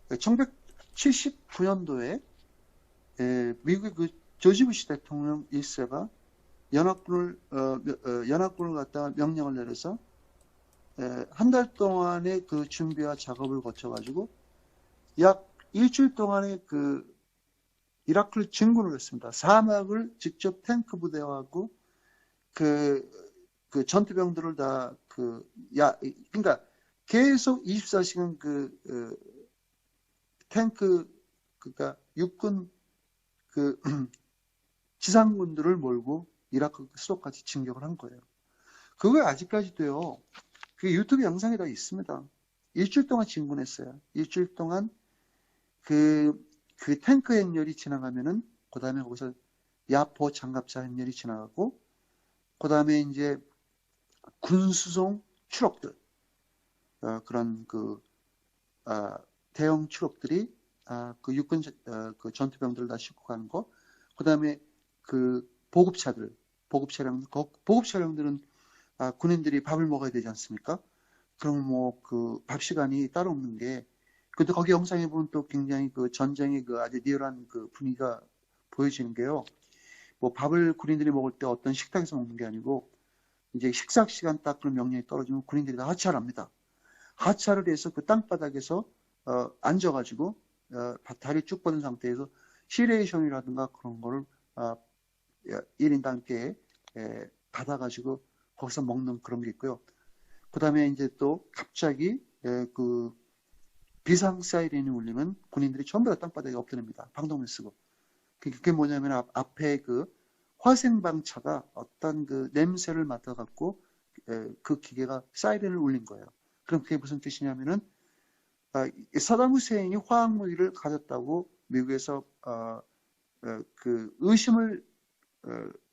1979년도에 미국의 그 조지 부시 대통령 1세가 연합군을 갖다가 명령을 내려서 한 달 동안의 그 준비와 작업을 거쳐가지고 약 일주일 동안의 그 이라크를 진군을 했습니다. 사막을 직접 탱크 부대하고 그 전투병들을 다 그러니까 계속 24시간 탱크 그러니까 육군 그 지상군들을 몰고 이라크 수도까지 진격을 한 거예요. 그거 아직까지도요. 그 유튜브 영상에 다 있습니다. 일주일 동안 진군했어요. 일주일 동안 그 탱크 행렬이 지나가면은 그 다음에 거기서 야포 장갑차 행렬이 지나가고 그 다음에 이제 군수송 추록들 그런 대형 추록들이 그 육군 그 전투병들을 다 싣고 가는 거. 그 다음에 그 보급 차량들은 군인들이 밥을 먹어야 되지 않습니까? 그럼 그 밥 시간이 따로 없는 게 근데 거기 영상에 보면 또 굉장히 그 전쟁의 그 아주 리얼한 그 분위기가 보여지는 게요. 뭐 밥을 군인들이 먹을 때 어떤 식탁에서 먹는 게 아니고 이제 식사 시간 딱 그런 명령이 떨어지면 군인들이 다 하차를 합니다. 하차를 해서 그 땅바닥에서 앉아가지고 다리 쭉 뻗은 상태에서 시레이션이라든가 그런 거를 1인당 함께 받아가지고 거기서 먹는 그런 게 있고요. 그 다음에 이제 또 갑자기 그 비상 사이렌이 울리면 군인들이 전부 다 땅바닥에 엎드립니다. 방독면 쓰고. 그게 뭐냐면 앞에 그 화생방차가 어떤 그 냄새를 맡아갖고 그 기계가 사이렌을 울린 거예요. 그럼 그게 무슨 뜻이냐면은 사담 후세인이 화학무기를 가졌다고 미국에서 그 의심을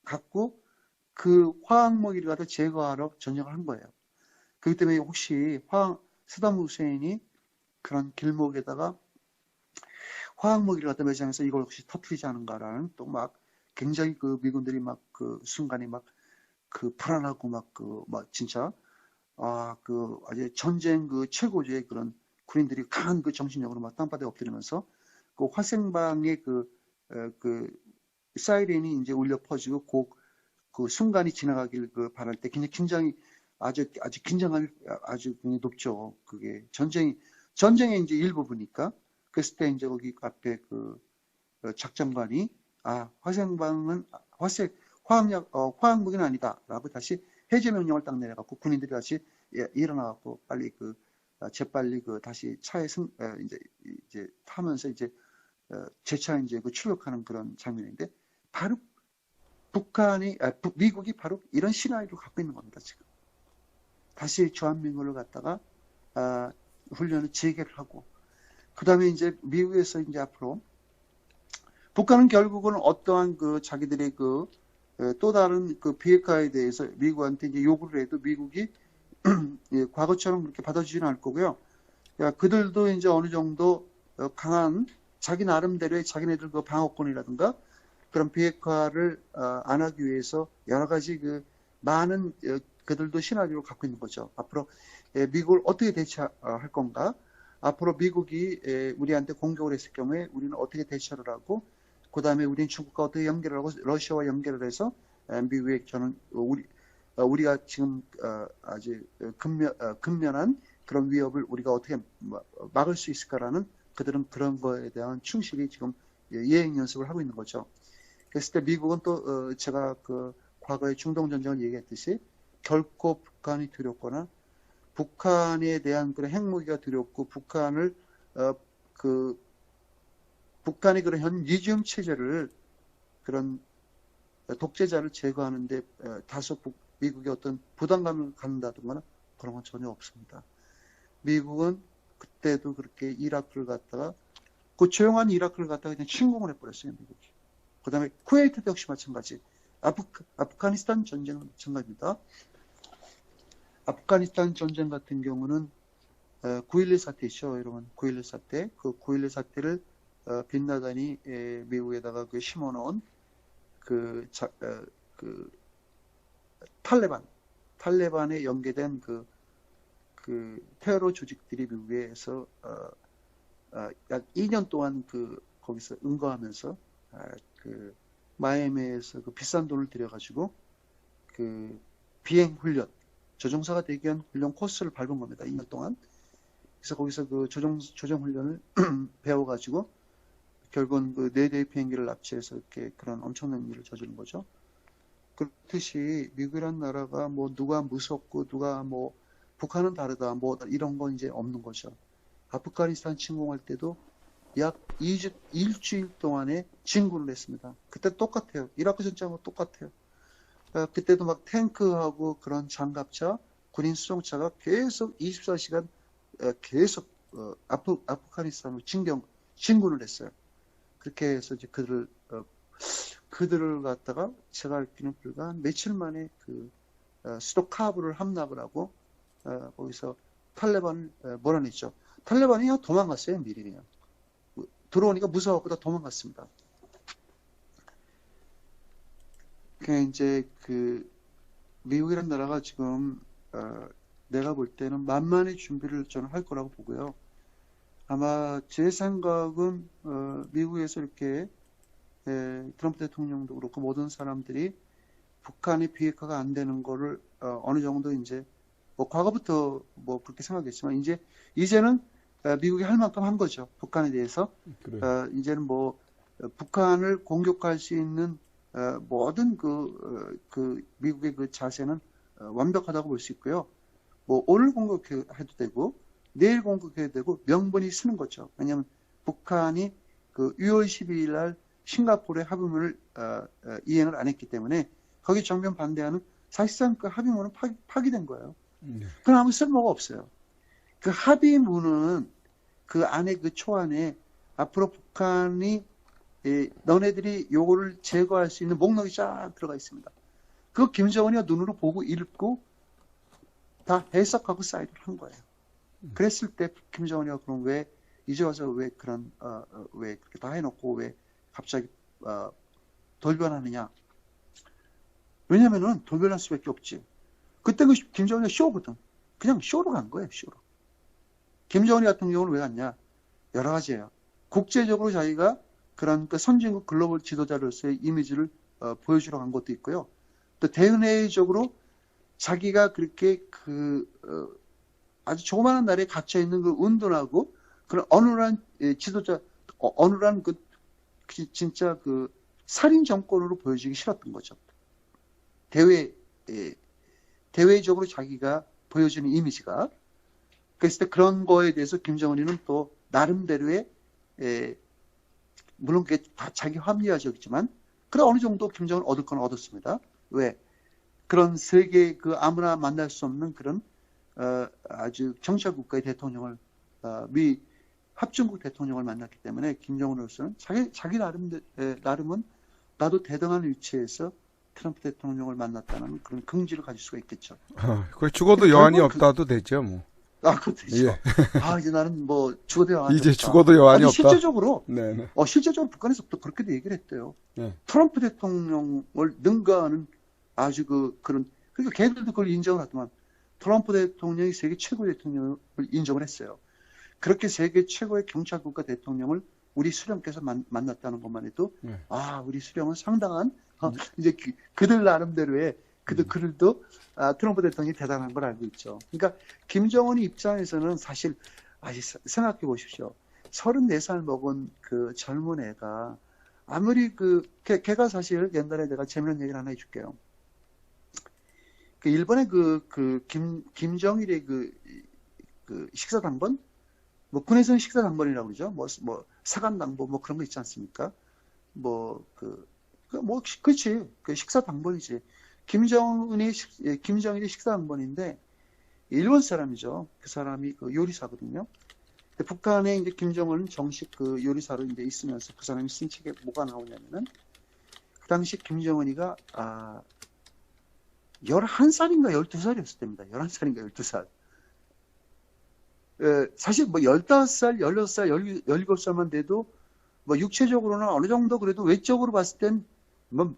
갖고 그 화학무기를 갖다 제거하러 전쟁을 한 거예요. 그렇기 때문에 혹시 사담 후세인이 그런 길목에다가 화학무기를 갖다 매장해서 이걸 혹시 터뜨리지 않은가라는 또 막 굉장히 그 미군들이 막 그 순간이 막 그 불안하고 막 진짜 그 아주 전쟁 그 최고조의 그런 군인들이 강한 그 정신력으로 막 땅바닥에 엎드리면서 그 화생방의 그 사이렌이 이제 울려 퍼지고 그 순간이 지나가길 그 바랄 때 굉장히 긴장이 아주 긴장감이 아주 굉장히 높죠. 그게 전쟁의 이제 일부분이니까. 그랬을 때 이제 거기 앞에 그 작전관이 화생방은 화학무기는 아니다라고 다시 해제 명령을 딱 내려갖고 군인들이 다시 일어나갖고 빨리 재빨리 다시 차에 이제 타면서 이제 재차 이제 출격하는 그런 장면인데 바로 미국이 바로 이런 시나리오를 갖고 있는 겁니다, 지금. 다시 주한미군을 갖다가, 훈련을 재개를 하고, 그 다음에 이제 미국에서 이제 앞으로, 북한은 결국은 어떠한 자기들의 또 다른 비핵화에 대해서 미국한테 이제 요구를 해도 미국이 예, 과거처럼 그렇게 받아주지는 않을 거고요. 그들도 이제 어느 정도 강한 자기 나름대로의 자기네들 방어권이라든가 그런 비핵화를 안 하기 위해서 여러 가지 많은 그들도 시나리오를 갖고 있는 거죠. 앞으로 미국을 어떻게 대처할 건가? 앞으로 미국이 우리한테 공격을 했을 경우에 우리는 어떻게 대처를 하고, 그 다음에 우리는 중국과 어떻게 연결을 하고 러시아와 연결을 해서 미국의 우리가 지금 아주 근면한 그런 위협을 우리가 어떻게 막을 수 있을까라는 그들은 그런 거에 대한 충실히 지금 예행 연습을 하고 있는 거죠. 그랬을 때 미국은 또 제가 과거에 중동 전쟁을 얘기했듯이 결코 북한이 두렵거나 북한에 대한 그런 핵무기가 두렵고 북한의 그런 현 리지움 체제를 그런 독재자를 제거하는데 다소 미국이 어떤 부담감을 갖는다든가 그런 건 전혀 없습니다. 미국은 그때도 그렇게 이라크를 갖다가 그 조용한 이라크를 갖다가 그냥 침공을 해버렸어요, 미국이. 그 다음에 쿠웨이트도 역시 마찬가지. 아프가니스탄 전쟁은 마찬가지입니다. 아프가니스탄 전쟁 같은 경우는 9.11 사태 있죠, 여러분. 9.11 사태. 그 9.11 사태를 빈라단이 미국에다가 심어놓은 탈레반에 연계된 테러 조직들이 미국에서 약 2년 동안 거기서 응거하면서 마이애미에서 비싼 돈을 들여가지고 비행 훈련, 조종사가 되기 위한 훈련 코스를 밟은 겁니다. 2년 동안. 그래서 거기서 조종 훈련을 배워가지고 결국은 4대의 비행기를 납치해서 이렇게 그런 엄청난 일을 저지른 거죠. 그렇듯이 미국이란 나라가 누가 무섭고 누가 북한은 다르다 이런 건 이제 없는 거죠. 아프가니스탄 침공할 때도 약 일주일 동안에 진군을 했습니다. 그때 똑같아요. 이라크 전쟁하고 똑같아요. 그때도 막 탱크하고 그런 장갑차, 군인 수송차가 계속 24시간 계속 아프가니스탄으로 진군을 했어요. 그렇게 해서 이제 그들을 갖다가 제가 알기는 불과 며칠 만에 수도 카불을 함락을 하고 거기서 탈레반을 몰아냈죠. 탈레반이 그냥 도망갔어요, 미리 그냥. 들어오니까 무서워갖고 다 도망갔습니다. 그냥 이제 미국이라는 나라가 지금 내가 볼 때는 만만의 준비를 저는 할 거라고 보고요. 아마 제 생각은 미국에서 이렇게 트럼프 대통령도 그렇고 모든 사람들이 북한의 비핵화가 안 되는 거를 어느 정도 이제 과거부터 그렇게 생각했지만 이제는 미국이 할 만큼 한 거죠. 북한에 대해서. 이제는 북한을 공격할 수 있는 모든 미국의 자세는 완벽하다고 볼 수 있고요. 오늘 공격해도 되고 내일 공격해도 되고 명분이 쓰는 거죠. 왜냐하면 북한이 6월 12일 날 싱가포르의 합의문을 이행을 안 했기 때문에 거기 정면 반대하는 사실상 그 합의문은 파기된 거예요. 그럼 아무 쓸모가 없어요. 그 합의문은 그 안에 초안에 앞으로 북한이 너네들이 요거를 제거할 수 있는 목록이 쫙 들어가 있습니다. 그 김정은이가 눈으로 보고 읽고 다 해석하고 사인을 한 거예요. 그랬을 때 김정은이가 그럼 왜 이제 와서 왜 그런 왜 그렇게 다 해놓고 왜 갑자기 돌변하느냐? 왜냐면은 돌변할 수밖에 없지. 그때 그 김정은이가 쇼거든. 그냥 쇼로 간 거예요, 쇼로. 김정은이 같은 경우는 왜 갔냐? 여러 가지예요. 국제적으로 자기가 그런 그 선진국 글로벌 지도자로서의 이미지를 보여주러 간 것도 있고요. 또 대내적으로 자기가 그렇게 아주 조그마한 나라에 갇혀 있는 그 운동하고 그런 어눌한 지도자, 어눌한 진짜 그 살인 정권으로 보여지기 싫었던 거죠. 대외적으로 자기가 보여주는 이미지가. 그랬을 때 그런 거에 대해서 김정은이는 또 나름대로의 물론 그게 다 자기 합리화적이지만 그래 어느 정도 김정은 얻을 건 얻었습니다. 왜? 그런 세계 그 아무나 만날 수 없는 그런 아주 정치화 국가의 대통령을 미 합중국 대통령을 만났기 때문에 김정은으로서는 자기 나름은 나도 대등한 위치에서 트럼프 대통령을 만났다는 그런 긍지를 가질 수가 있겠죠. 그 죽어도 여한이 없다도 되죠, 뭐. 그거 되죠. 예. 이제 나는 뭐 죽어도 여한이 이제 없다. 죽어도 여한이 없다. 실제적으로 네네. 실제적으로 북한에서부터 그렇게도 얘기를 했대요. 네. 트럼프 대통령을 능가하는 아주 그러니까 걔들도 그걸 인정을 하더만 트럼프 대통령이 세계 최고의 대통령을 인정을 했어요. 그렇게 세계 최고의 경찰국가 대통령을 우리 수령께서 만났다는 것만 해도 네. 우리 수령은 상당한 이제 그들 나름대로의 그들도 트럼프 대통령이 대단한 걸 알고 있죠. 그러니까 김정은 입장에서는 사실 생각해 보십시오. 34살 먹은 그 젊은 애가 아무리 걔가 사실 옛날에 내가 재밌는 얘기를 하나 해줄게요. 그 일본의 김정일의 그 식사 당번, 뭐 군에서는 식사 당번이라고 그러죠. 뭐 사관 당번 뭐 그런 거 있지 않습니까? 그렇지. 그 식사 당번이지. 김정일이 식사 당번인데 일본 사람이죠. 그 사람이 그 요리사거든요. 북한에 이제 김정은은 정식 그 요리사로 이제 있으면서 그 사람이 쓴 책에 뭐가 나오냐면은 그 당시 김정은이가 11살인가 12살이었을 때입니다. 11살인가 12살. 사실 뭐 15살, 16살, 17살만 돼도 뭐 육체적으로는 어느 정도 그래도 외적으로 봤을 땐 뭐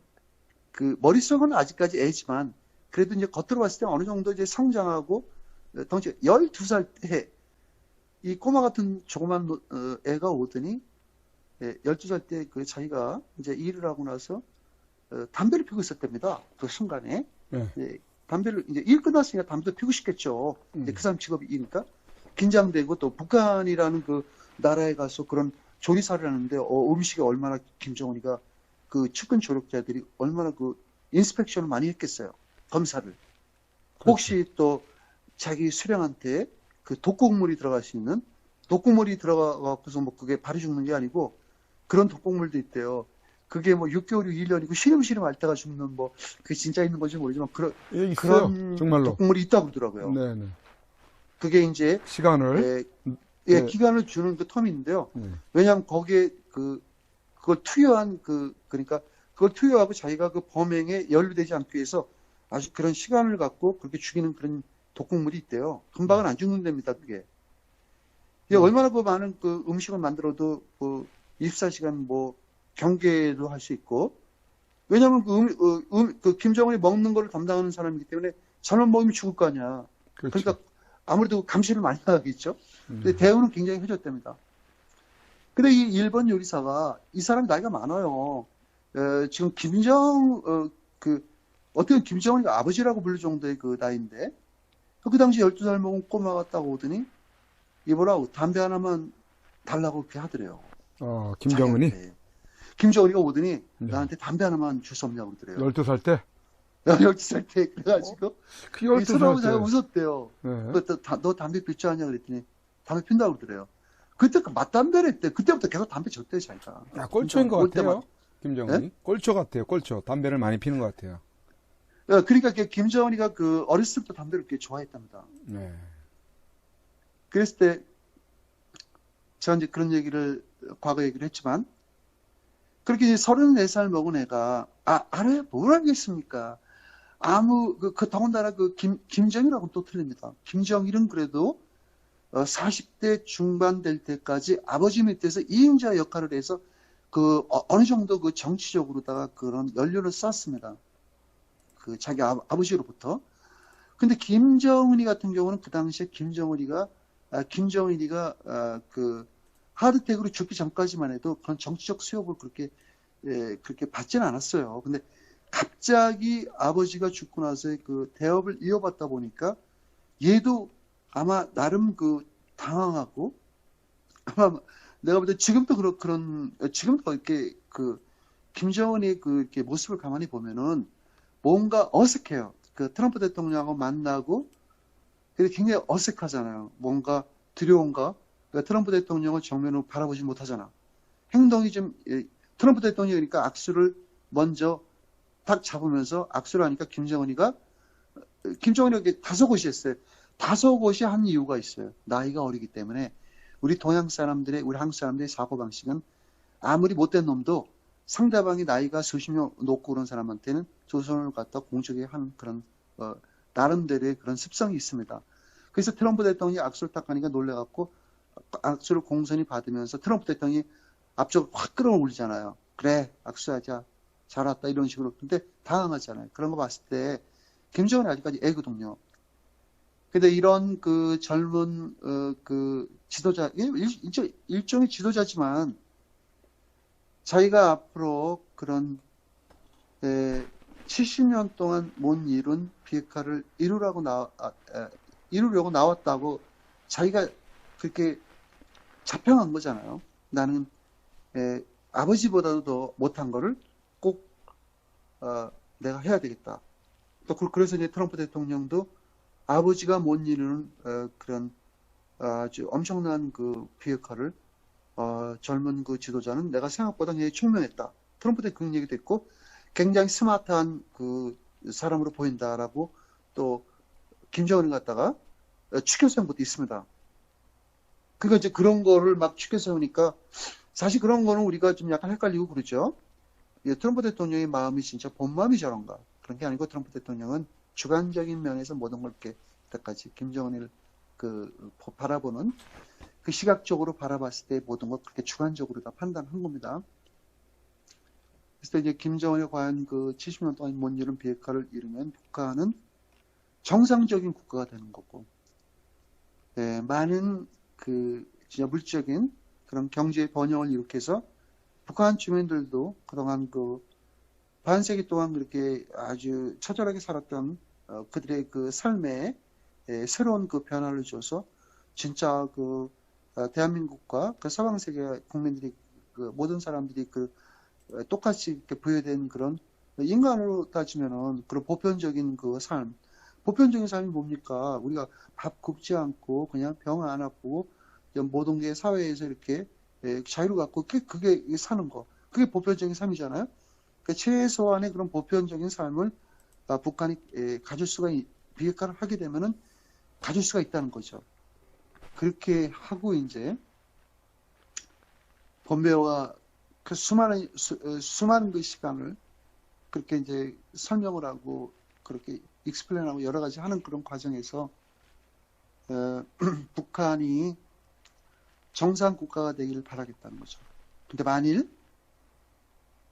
그 머릿속은 아직까지 애지만 그래도 이제 겉으로 봤을 때 어느 정도 이제 성장하고 덩치 12살 때 이 꼬마 같은 조그만 애가 오더니 12살 때 그 자기가 이제 일을 하고 나서 담배를 피우고 있었답니다. 그 순간에. 네. 담배를 이제 일 끝났으니까 담배도 피우고 싶겠죠. 그 사람 직업이니까 긴장되고 또 북한이라는 그 나라에 가서 그런 조리사를 하는데 음식이 얼마나 김정은이가 그 측근 조력자들이 얼마나 그 인스펙션을 많이 했겠어요. 검사를. 혹시 또 자기 수령한테 그 독극물이 들어갈 수 있는 독극물이 들어가고서 뭐 그게 바로 죽는 게 아니고 그런 독극물도 있대요. 그게 뭐 6개월이 1년이고 시름시름 앓다가 죽는 뭐 그게 진짜 있는 건지 모르지만 그런 정말로. 독극물이 있다고 그러더라고요. 네네. 그게 이제 시간을 네. 기간을 주는 그 텀인데요. 왜냐하면 거기에 그걸 투여한 그러니까 그걸 투여하고 자기가 그 범행에 연루되지 않기 위해서 아주 그런 시간을 갖고 그렇게 죽이는 그런 독극물이 있대요. 금방은 안 죽는답니다, 그게. 얼마나 그 많은 그 음식을 만들어도 그 24시간 뭐 경계도 할 수 있고. 왜냐하면 그 김정은이 먹는 걸 담당하는 사람이기 때문에 잘못 먹으면 죽을 거 아니야. 그렇죠. 그러니까 아무래도 감시를 많이 하겠죠. 근데 대우는 굉장히 해줬답니다. 근데 이 일본 요리사가 이 사람이 나이가 많아요. 지금 어떻게 김정은이가 아버지라고 부를 정도의 그 나이인데 그 당시 12살 먹은 꼬마가 딱 오더니 이보라고 담배 하나만 달라고 그렇게 하더래요. 김정은이? 자기한테. 김정은이가 오더니 나한테 담배 하나만 줄 수 없냐고 그러더래요. 12살 때? 12살 때 그래가지고 그 12살 때. 제가 웃었대요. 네. 너 담배 필 줄 아냐 그랬더니 담배 핀다고 그러더래요. 그때 맞담배를 했대. 그때부터 계속 담배 줬대요, 자기가. 꼴초인 것 같아요. 김정은이. 네? 꼴초 같아요, 꼴초. 담배를 많이 피는 것 같아요. 그러니까 김정은이가 어렸을 때부터 담배를 꽤 좋아했답니다. 네. 그랬을 때 제가 이제 그런 얘기를 과거 얘기를 했지만 그렇게 이제 34살 먹은 애가, 알아요? 뭘 알겠습니까? 더군다나 김정일하고 또 틀립니다. 김정일은 그래도 40대 중반 될 때까지 아버지 밑에서 이인자 역할을 해서 어느 정도 정치적으로다가 그런 연료를 쐈습니다. 자기 아버지로부터. 근데 김정은이 같은 경우는 그 당시에 김정일이가 하드텍으로 죽기 전까지만 해도 그런 정치적 수용을 그렇게 받지는 않았어요. 근데 갑자기 아버지가 죽고 나서 대업을 이어받다 보니까 얘도 아마 나름 당황하고, 아마 내가 볼 때 지금도 지금도 이렇게 김정은의 이렇게 모습을 가만히 보면은 뭔가 어색해요. 트럼프 대통령하고 만나고 굉장히 어색하잖아요. 뭔가 두려운가? 그러니까 트럼프 대통령을 정면으로 바라보지 못하잖아. 행동이 트럼프 대통령이니까 악수를 먼저 딱 잡으면서 악수를 하니까 김정은이가 다소곳이 했어요. 다소곳이 한 이유가 있어요. 나이가 어리기 때문에 우리 한국 사람들의 사고방식은 아무리 못된 놈도 상대방이 나이가 수십 년 높고 그런 사람한테는 두 손을 갖다 공적에 한 그런, 나름대로의 그런 습성이 있습니다. 그래서 트럼프 대통령이 악수를 딱 하니까 놀래갖고 악수를 공손히 받으면서 트럼프 대통령이 앞쪽을 확 끌어올리잖아요. 그래, 악수하자. 잘 왔다. 이런 식으로. 근데 당황하잖아요. 그런 거 봤을 때 김정은이 아직까지 애거든요. 근데 이런 젊은 지도자, 일종의 지도자지만 자기가 앞으로 그런 70년 동안 못 이룬 비핵화를 이루려고 나왔다고 자기가 그렇게 자평한 거잖아요. 나는 아버지보다도 더 못한 거를 꼭 내가 해야 되겠다. 또 그래서 이제 트럼프 대통령도 아버지가 못 이루는 그런 아주 엄청난 비핵화를 젊은 지도자는 내가 생각보다 굉장히 총명했다. 트럼프 대통령 그런 얘기도 했고 굉장히 스마트한 사람으로 보인다라고 또 김정은을 갖다가 추켜 세운 것도 있습니다. 그러니까 이제 그런 거를 막 추켜 세우니까 사실 그런 거는 우리가 좀 약간 헷갈리고 그러죠. 트럼프 대통령의 마음이 진짜 본 마음이 저런가. 그런 게 아니고 트럼프 대통령은 주관적인 면에서 모든 걸 이렇게 때까지 김정은을 바라보는 시각적으로 바라봤을 때 모든 걸 그렇게 주관적으로 다 판단한 겁니다. 그래서 이제 김정은이 과연 70년 동안 못 이룬 비핵화를 이루면 북한은 정상적인 국가가 되는 거고, 많은 진짜 물적인 그런 경제 번영을 일으켜서 북한 주민들도 그동안 반세기 동안 그렇게 아주 처절하게 살았던 그들의 삶에 새로운 변화를 줘서 진짜 대한민국과 서방 세계 국민들이 모든 사람들이 똑같이 이렇게 부여된 그런 인간으로 따지면은 그런 보편적인 삶, 보편적인 삶이 뭡니까? 우리가 밥 굶지 않고 그냥 병 안 아프고 모든 게 사회에서 이렇게 자유를 갖고 그게 사는 거, 그게 보편적인 삶이잖아요. 그 최소한의 그런 보편적인 삶을 북한이 비핵화를 하게 되면은 가질 수가 있다는 거죠. 그렇게 하고 이제 본베어가 수많은 시간을 그렇게 이제 설명을 하고 그렇게 익스플레인하고 여러 가지 하는 그런 과정에서 북한이 정상 국가가 되기를 바라겠다는 거죠. 근데 만일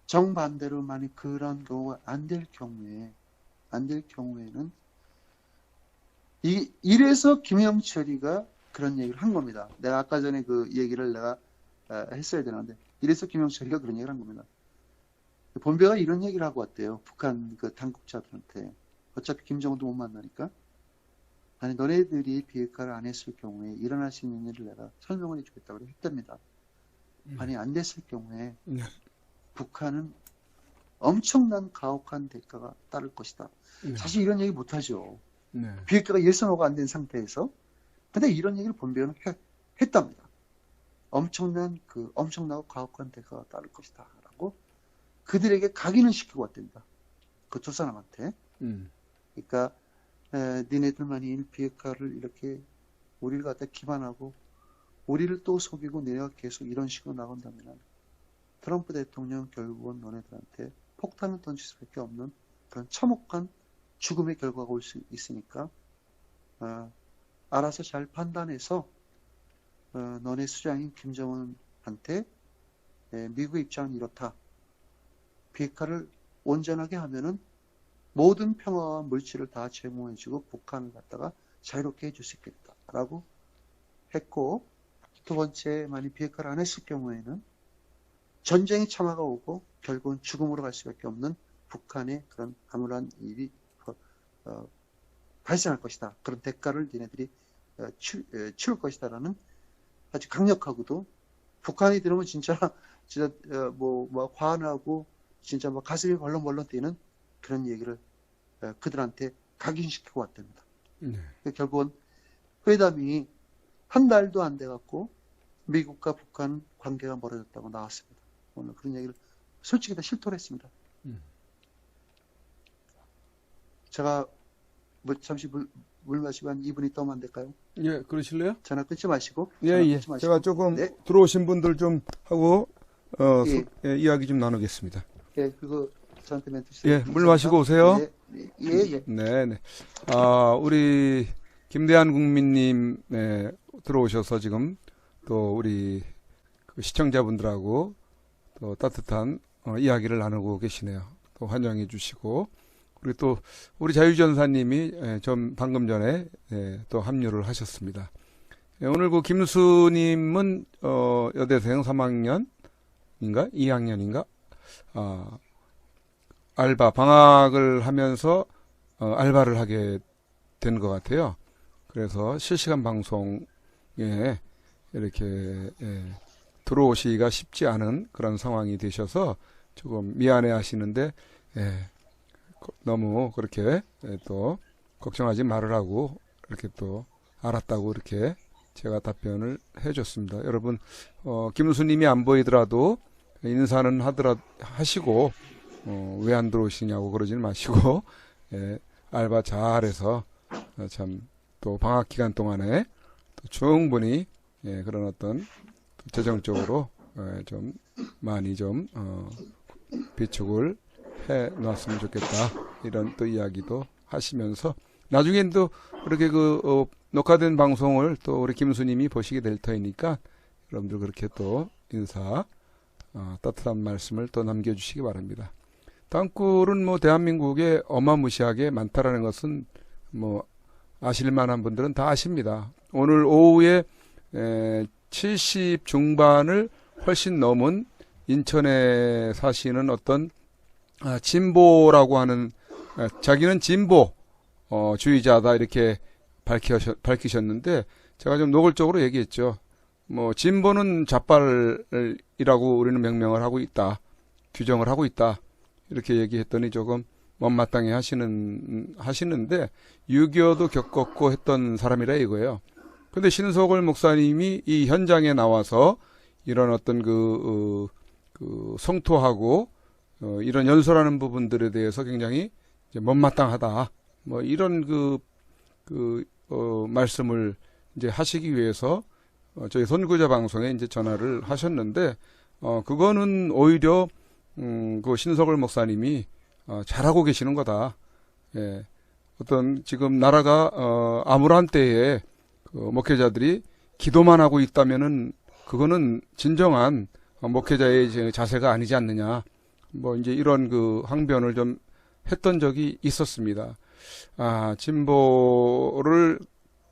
정반대로 만약 그런 경우가 안 될 경우에는 이래서 김영철이가 그런 얘기를 한 겁니다. 내가 아까 전에 그 얘기를 내가 했어야 되는데 이래서 김영철이가 그런 얘기를 한 겁니다. 본베가 이런 얘기를 하고 왔대요. 북한 당국자들한테. 어차피 김정은도 못 만나니까. 아니 너네들이 비핵화를 안 했을 경우에 일어날 수 있는 일을 내가 설명을 해주겠다고 했답니다. 아니 안 됐을 경우에 북한은 엄청난 가혹한 대가가 따를 것이다. 사실 이런 얘기 못하죠. 비핵화가 예선호가 안 된 상태에서. 근데 이런 얘기를 본베는 했답니다. 엄청나고 가혹한 대가가 따를 것이다. 라고 그들에게 각인을 시키고 왔답니다. 그 두 사람한테. 그러니까 니네들만이 비핵화를 이렇게 우리를 갖다 기만하고 우리를 또 속이고 내가 계속 이런 식으로 나간다면 트럼프 대통령 결국은 너네들한테 폭탄을 던질 수밖에 없는 그런 참혹한 죽음의 결과가 올 수 있으니까 알아서 잘 판단해서 너네 수장인 김정은한테 미국의 입장은 이렇다. 비핵화를 온전하게 하면은 모든 평화와 물질을 다 제공해주고 북한을 갖다가 자유롭게 해줄 수 있겠다라고 했고, 두 번째, 만약 비핵화를 안 했을 경우에는 전쟁의 참화가 오고 결국은 죽음으로 갈 수밖에 없는 북한의 그런 암울한 일이 발생할 것이다. 그런 대가를 니네들이 치울 것이다라는 아주 강력하고도, 북한이 들으면 진짜 화나고 진짜 가슴이 벌렁벌렁 뛰는 그런 얘기를 그들한테 각인시키고 왔답니다. 결국은 회담이 한 달도 안 돼갖고 미국과 북한 관계가 멀어졌다고 나왔습니다. 오늘 그런 얘기를 솔직히 다 실토를 했습니다. 제가 잠시 물 마시고 한 2분 있다 오면 안 될까요? 예, 그러실래요? 전화 끊지 마시고. 예. 제가 조금 들어오신 분들 좀 하고 이야기 좀 나누겠습니다. 예, 그거 저한테 멘트 주세요. 예, 물 마시고 오세요. 예. 네. 우리 김대한 국민님 들어오셔서 지금 또 우리 그 시청자분들하고 또 따뜻한 이야기를 나누고 계시네요. 또 환영해 주시고, 그리고 또 우리 자유전사님이 좀 방금 전에 또 합류를 하셨습니다. 오늘 그 김수님은 여대생 3학년인가 2학년인가 알바 방학을 하면서 알바를 하게 된 것 같아요. 그래서 실시간 방송에 이렇게 들어오시기가 쉽지 않은 그런 상황이 되셔서 조금 미안해 하시는데, 너무 그렇게 또 걱정하지 말으라고 이렇게 또 알았다고 이렇게 제가 답변을 해줬습니다. 여러분, 김수님이 안 보이더라도 인사는 하시고, 왜 안 들어오시냐고 그러지는 마시고, 알바 잘해서 참 또 방학 기간 동안에 또 충분히 그런 어떤 재정적으로 좀 많이 좀 비축을 해 놨으면 좋겠다, 이런 또 이야기도 하시면서, 나중엔 또 그렇게 녹화된 방송을 또 우리 김수님이 보시게 될 터이니까 여러분들 그렇게 또 인사 따뜻한 말씀을 또 남겨주시기 바랍니다. 땅굴은 대한민국에 어마무시하게 많다라는 것은 아실 만한 분들은 다 아십니다. 오늘 오후에 70 중반을 훨씬 넘은 인천에 사시는 어떤 진보라고 하는, 자기는 진보 주의자다 이렇게 밝히셨는데, 제가 좀 노골적으로 얘기했죠. 진보는 좌빨이라고 우리는 명명을 하고 있다, 규정을 하고 있다, 이렇게 얘기했더니 조금 못마땅해 하시는데, 6.25도 겪었고 했던 사람이라 이거예요. 근데 신석월 목사님이 이 현장에 나와서 이런 어떤 성토하고 이런 연설하는 부분들에 대해서 굉장히 이제 못마땅하다, 이런 말씀을 이제 하시기 위해서 저희 선구자 방송에 이제 전화를 하셨는데, 그거는 오히려 그 신석월 목사님이 잘하고 계시는 거다. 예. 어떤 지금 나라가 암울한 때에 목회자들이 기도만 하고 있다면은 그거는 진정한 목회자의 자세가 아니지 않느냐, 이제 이런 항변을 좀 했던 적이 있었습니다. 진보를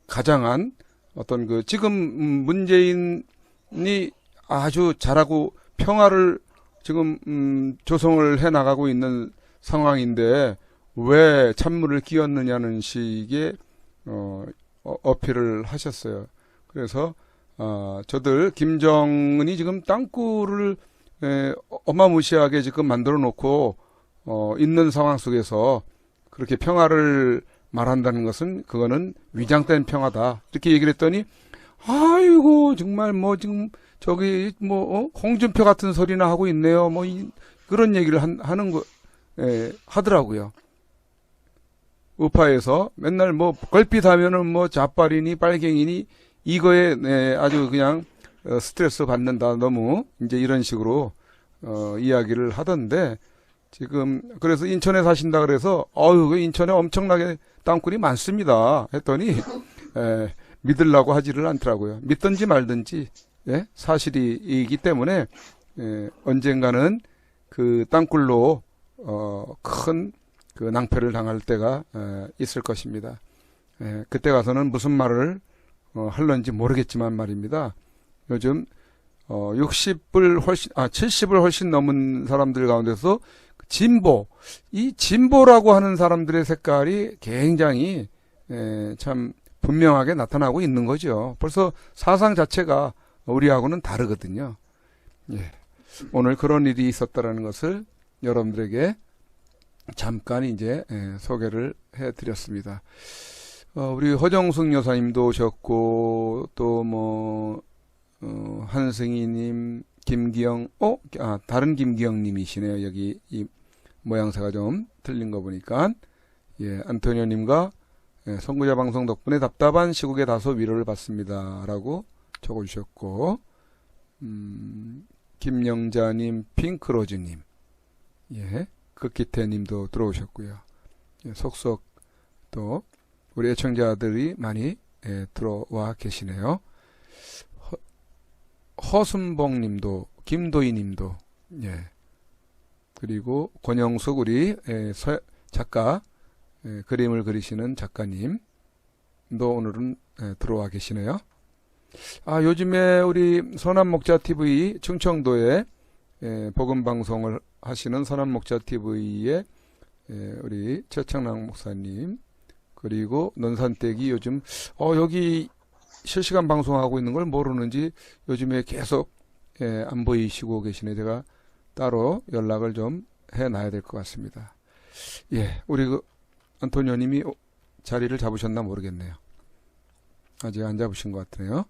가장한 어떤 지금 문재인이 아주 잘하고 평화를 지금 조성을 해 나가고 있는 상황인데 왜 찬물을 끼얹느냐는 식의 어필을 하셨어요. 그래서 저들 김정은이 지금 땅굴을 어마무시하게 지금 만들어 놓고 있는 상황 속에서 그렇게 평화를 말한다는 것은 그거는 위장된 평화다, 이렇게 얘기를 했더니, 아이고 정말 지금 저기 홍준표 같은 소리나 하고 있네요, 그런 얘기를 하는 거 하더라고요. 우파에서 맨날 걸핏하면은 좌빨이니 빨갱이니 이거에 아주 그냥 스트레스 받는다, 너무 이제 이런 식으로 이야기를 하던데 지금 그래서 인천에 사신다 그래서 그 인천에 엄청나게 땅굴이 많습니다 했더니 믿으려고 하지를 않더라고요. 믿든지 말든지 사실이기 때문에 언젠가는 그 땅굴로 큰 그 낭패를 당할 때가 있을 것입니다. 그때 가서는 무슨 말을 할런지 모르겠지만 말입니다. 요즘 60을 훨씬 70을 훨씬 넘은 사람들 가운데서 이 진보라고 하는 사람들의 색깔이 굉장히 참 분명하게 나타나고 있는 거죠. 벌써 사상 자체가 우리하고는 다르거든요. 오늘 그런 일이 있었다라는 것을 여러분들에게 잠깐 이제 소개를 해드렸습니다. 우리 허정숙 여사님도 오셨고 또 한승희님, 김기영, 다른 김기영님이시네요. 여기 이 모양새가 좀 틀린 거 보니까 안토니오님과 선구자 방송 덕분에 답답한 시국에 다소 위로를 받습니다라고 적어주셨고 김영자님, 핑크로즈님, 극기태님도 들어오셨고요. 속속 또 우리 애청자들이 많이 들어와 계시네요. 허순봉님도, 김도희님도, 그리고 권영숙 우리 작가, 그림을 그리시는 작가님도 오늘은 들어와 계시네요. 요즘에 우리 선한목자TV 충청도에 복음방송을 하시는 선한목자TV의 우리 최창랑 목사님, 그리고 논산댁이 요즘 여기 실시간 방송하고 있는 걸 모르는지 요즘에 계속 안 보이시고 계시네. 제가 따로 연락을 좀 해놔야 될 것 같습니다. 우리 안토니오님이 자리를 잡으셨나 모르겠네요. 아직 안 잡으신 것 같네요.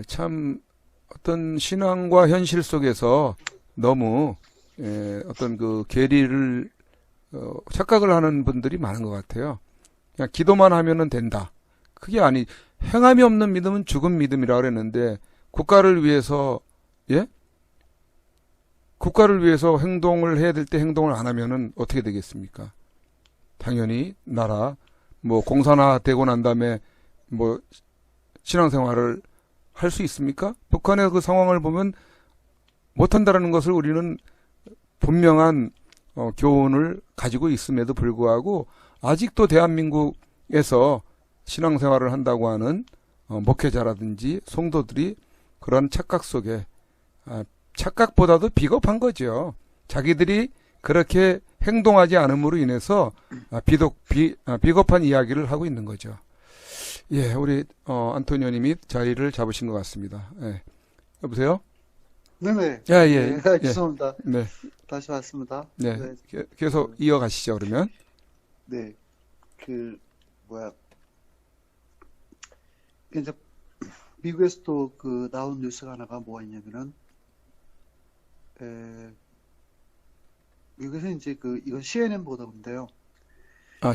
참 어떤 신앙과 현실 속에서 너무 어떤 그 괴리를 착각을 하는 분들이 많은 것 같아요. 그냥 기도만 하면은 된다. 그게 행함이 없는 믿음은 죽은 믿음이라 그랬는데 국가를 위해서 국가를 위해서 행동을 해야 될 때 행동을 안 하면은 어떻게 되겠습니까? 당연히 나라 공산화 되고 난 다음에 신앙생활을 할 수 있습니까? 북한의 그 상황을 보면 못한다라는 것을 우리는 분명한 교훈을 가지고 있음에도 불구하고 아직도 대한민국에서 신앙생활을 한다고 하는 목회자라든지 성도들이 그런 착각 속에 착각보다도 비겁한 거죠. 자기들이 그렇게 행동하지 않음으로 인해서 비겁한 이야기를 하고 있는 거죠. 우리 안토니오님이 자리를 잡으신 것 같습니다. 여보세요? 네네. 죄송합니다. 네. 다시 왔습니다. 계속 이어가시죠, 그러면. 네. 이제 미국에서도 나온 뉴스가 하나가 뭐가 있냐면은, 미국에서 이제 이건 CNN 보도인데요.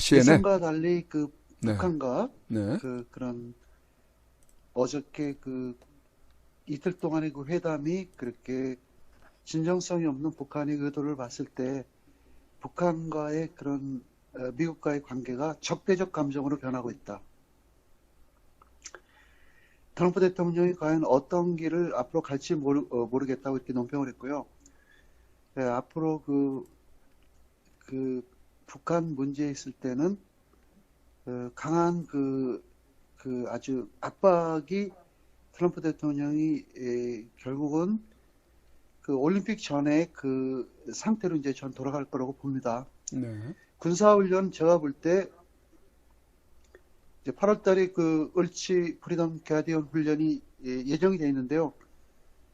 CNN? 예상과 달리 북한과 네. 그런 어저께 이틀 동안의 회담이 그렇게 진정성이 없는 북한의 의도를 봤을 때 북한과의 그런 미국과의 관계가 적대적 감정으로 변하고 있다. 트럼프 대통령이 과연 어떤 길을 앞으로 갈지 모르겠다고 이렇게 논평을 했고요. 앞으로 북한 문제에 있을 때는 강한 아주 압박이 트럼프 대통령이 결국은 올림픽 전에 상태로 이제 전 돌아갈 거라고 봅니다. 네. 군사훈련 제가 볼 때 이제 8월 달에 을치 프리덤 가디언 훈련이 예정이 되어 있는데요.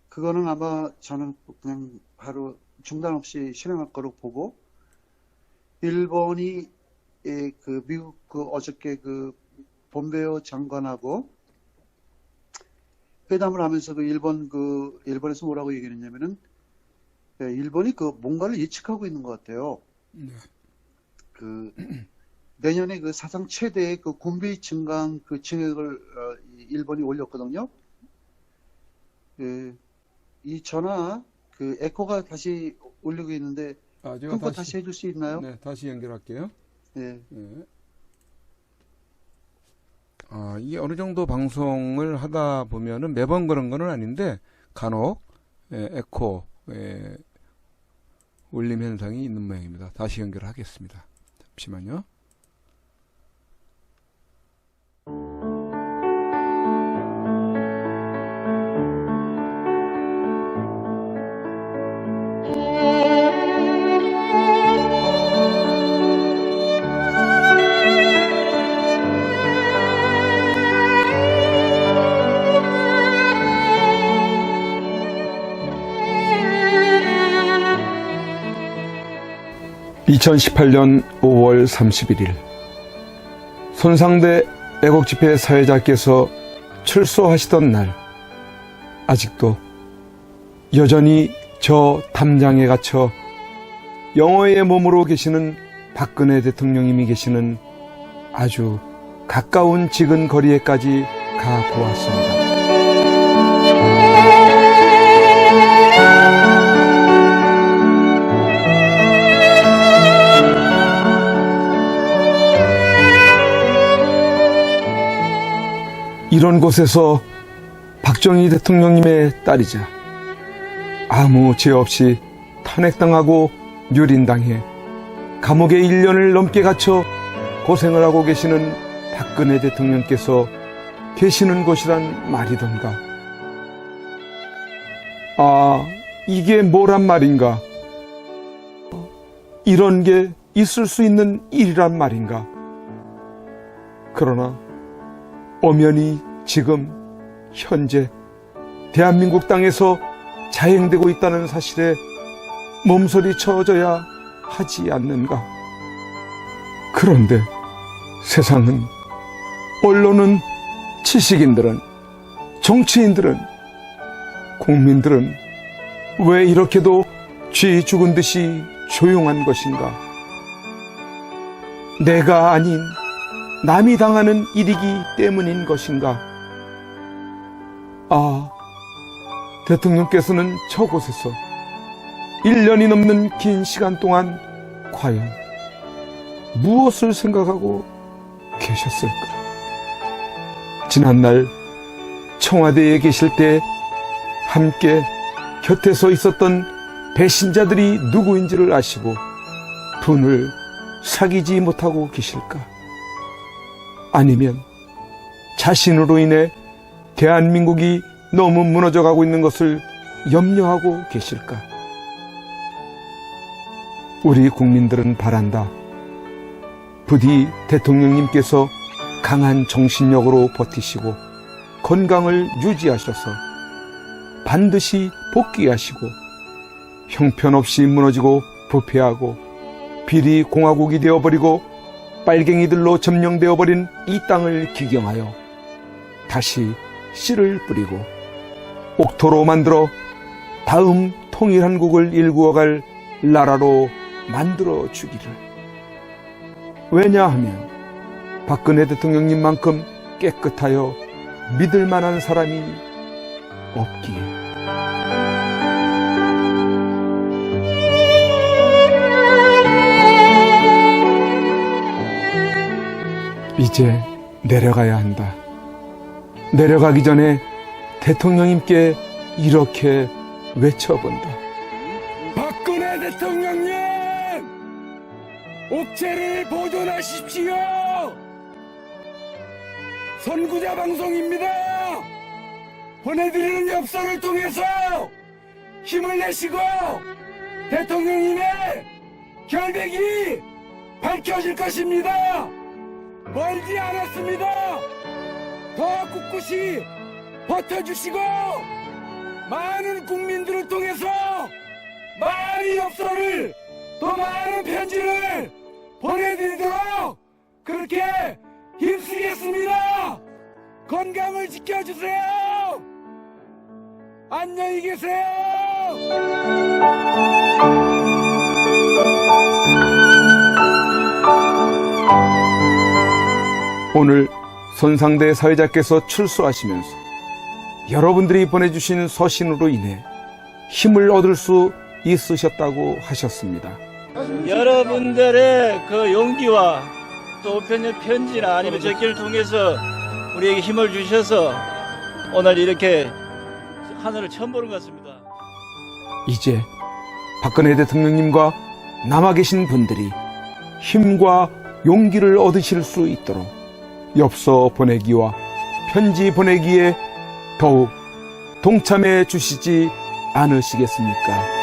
그거는 아마 저는 그냥 바로 중단 없이 실행할 거로 보고, 일본이 미국 어저께 폼베오 장관하고 회담을 하면서 일본에서 뭐라고 얘기했냐면은 일본이 뭔가를 예측하고 있는 것 같아요. 네. 내년에 사상 최대의 군비 증강 증액을 일본이 올렸거든요. 이 전화 그 에코가 다시 울리고 있는데 제가 끊고 다시 해줄 수 있나요? 네, 다시 연결할게요. 네. 네. 이게 어느 정도 방송을 하다 보면은 매번 그런 건 아닌데 간혹 에코 울림 현상이 있는 모양입니다. 다시 연결하겠습니다. 잠시만요. (2018년 5월 31일) 손상대 애국집회 사회자께서 출소하시던 날, 아직도 여전히 저 담장에 갇혀 영어의 몸으로 계시는 박근혜 대통령님이 계시는 아주 가까운 지근 거리에까지 가 보았습니다. 이런 곳에서 박정희 대통령님의 딸이자 아무 죄 없이 탄핵당하고 유린당해 감옥에 1년을 넘게 갇혀 고생을 하고 계시는 박근혜 대통령께서 계시는 곳이란 말이던가. 이게 뭐란 말인가? 이런 게 있을 수 있는 일이란 말인가? 그러나 엄연히 지금 현재 대한민국 땅에서 자행되고 있다는 사실에 몸서리 쳐줘야 하지 않는가. 그런데 세상은, 언론은, 지식인들은, 정치인들은, 국민들은 왜 이렇게도 쥐 죽은 듯이 조용한 것인가? 내가 아닌 남이 당하는 일이기 때문인 것인가? 대통령께서는 저곳에서 1년이 넘는 긴 시간 동안 과연 무엇을 생각하고 계셨을까? 지난날 청와대에 계실 때 함께 곁에 서 있었던 배신자들이 누구인지를 아시고 분을 사귀지 못하고 계실까? 아니면 자신으로 인해 대한민국이 너무 무너져가고 있는 것을 염려하고 계실까? 우리 국민들은 바란다. 부디 대통령님께서 강한 정신력으로 버티시고 건강을 유지하셔서 반드시 복귀하시고 형편없이 무너지고 부패하고 비리 공화국이 되어버리고 빨갱이들로 점령되어버린 이 땅을 기경하여 다시 씨를 뿌리고 옥토로 만들어 다음 통일한국을 일구어갈 나라로 만들어 주기를. 왜냐하면 박근혜 대통령님만큼 깨끗하여 믿을 만한 사람이 없기에. 이제 내려가야 한다. 내려가기 전에 대통령님께 이렇게 외쳐본다. 박근혜 대통령님! 옥체를 보존하십시오! 선구자 방송입니다! 보내드리는 엽서를 통해서 힘을 내시고 대통령님의 결백이 밝혀질 것입니다! 멀지 않았습니다! 더 꿋꿋이 버텨주시고 많은 국민들을 통해서 많은 엽서를 더 많은 편지를 보내드리도록 그렇게 힘쓰겠습니다. 건강을 지켜주세요. 안녕히 계세요. 오늘 손상대 사회자께서 출소하시면서 여러분들이 보내주신 서신으로 인해 힘을 얻을 수 있으셨다고 하셨습니다. 여러분들의 그 용기와 또 우편의 편지나 아니면 적기를 통해서 우리에게 힘을 주셔서 오늘 이렇게 하늘을 처음 보는 것 같습니다. 이제 박근혜 대통령님과 남아 계신 분들이 힘과 용기를 얻으실 수 있도록 엽서 보내기와 편지 보내기에 더욱 동참해 주시지 않으시겠습니까?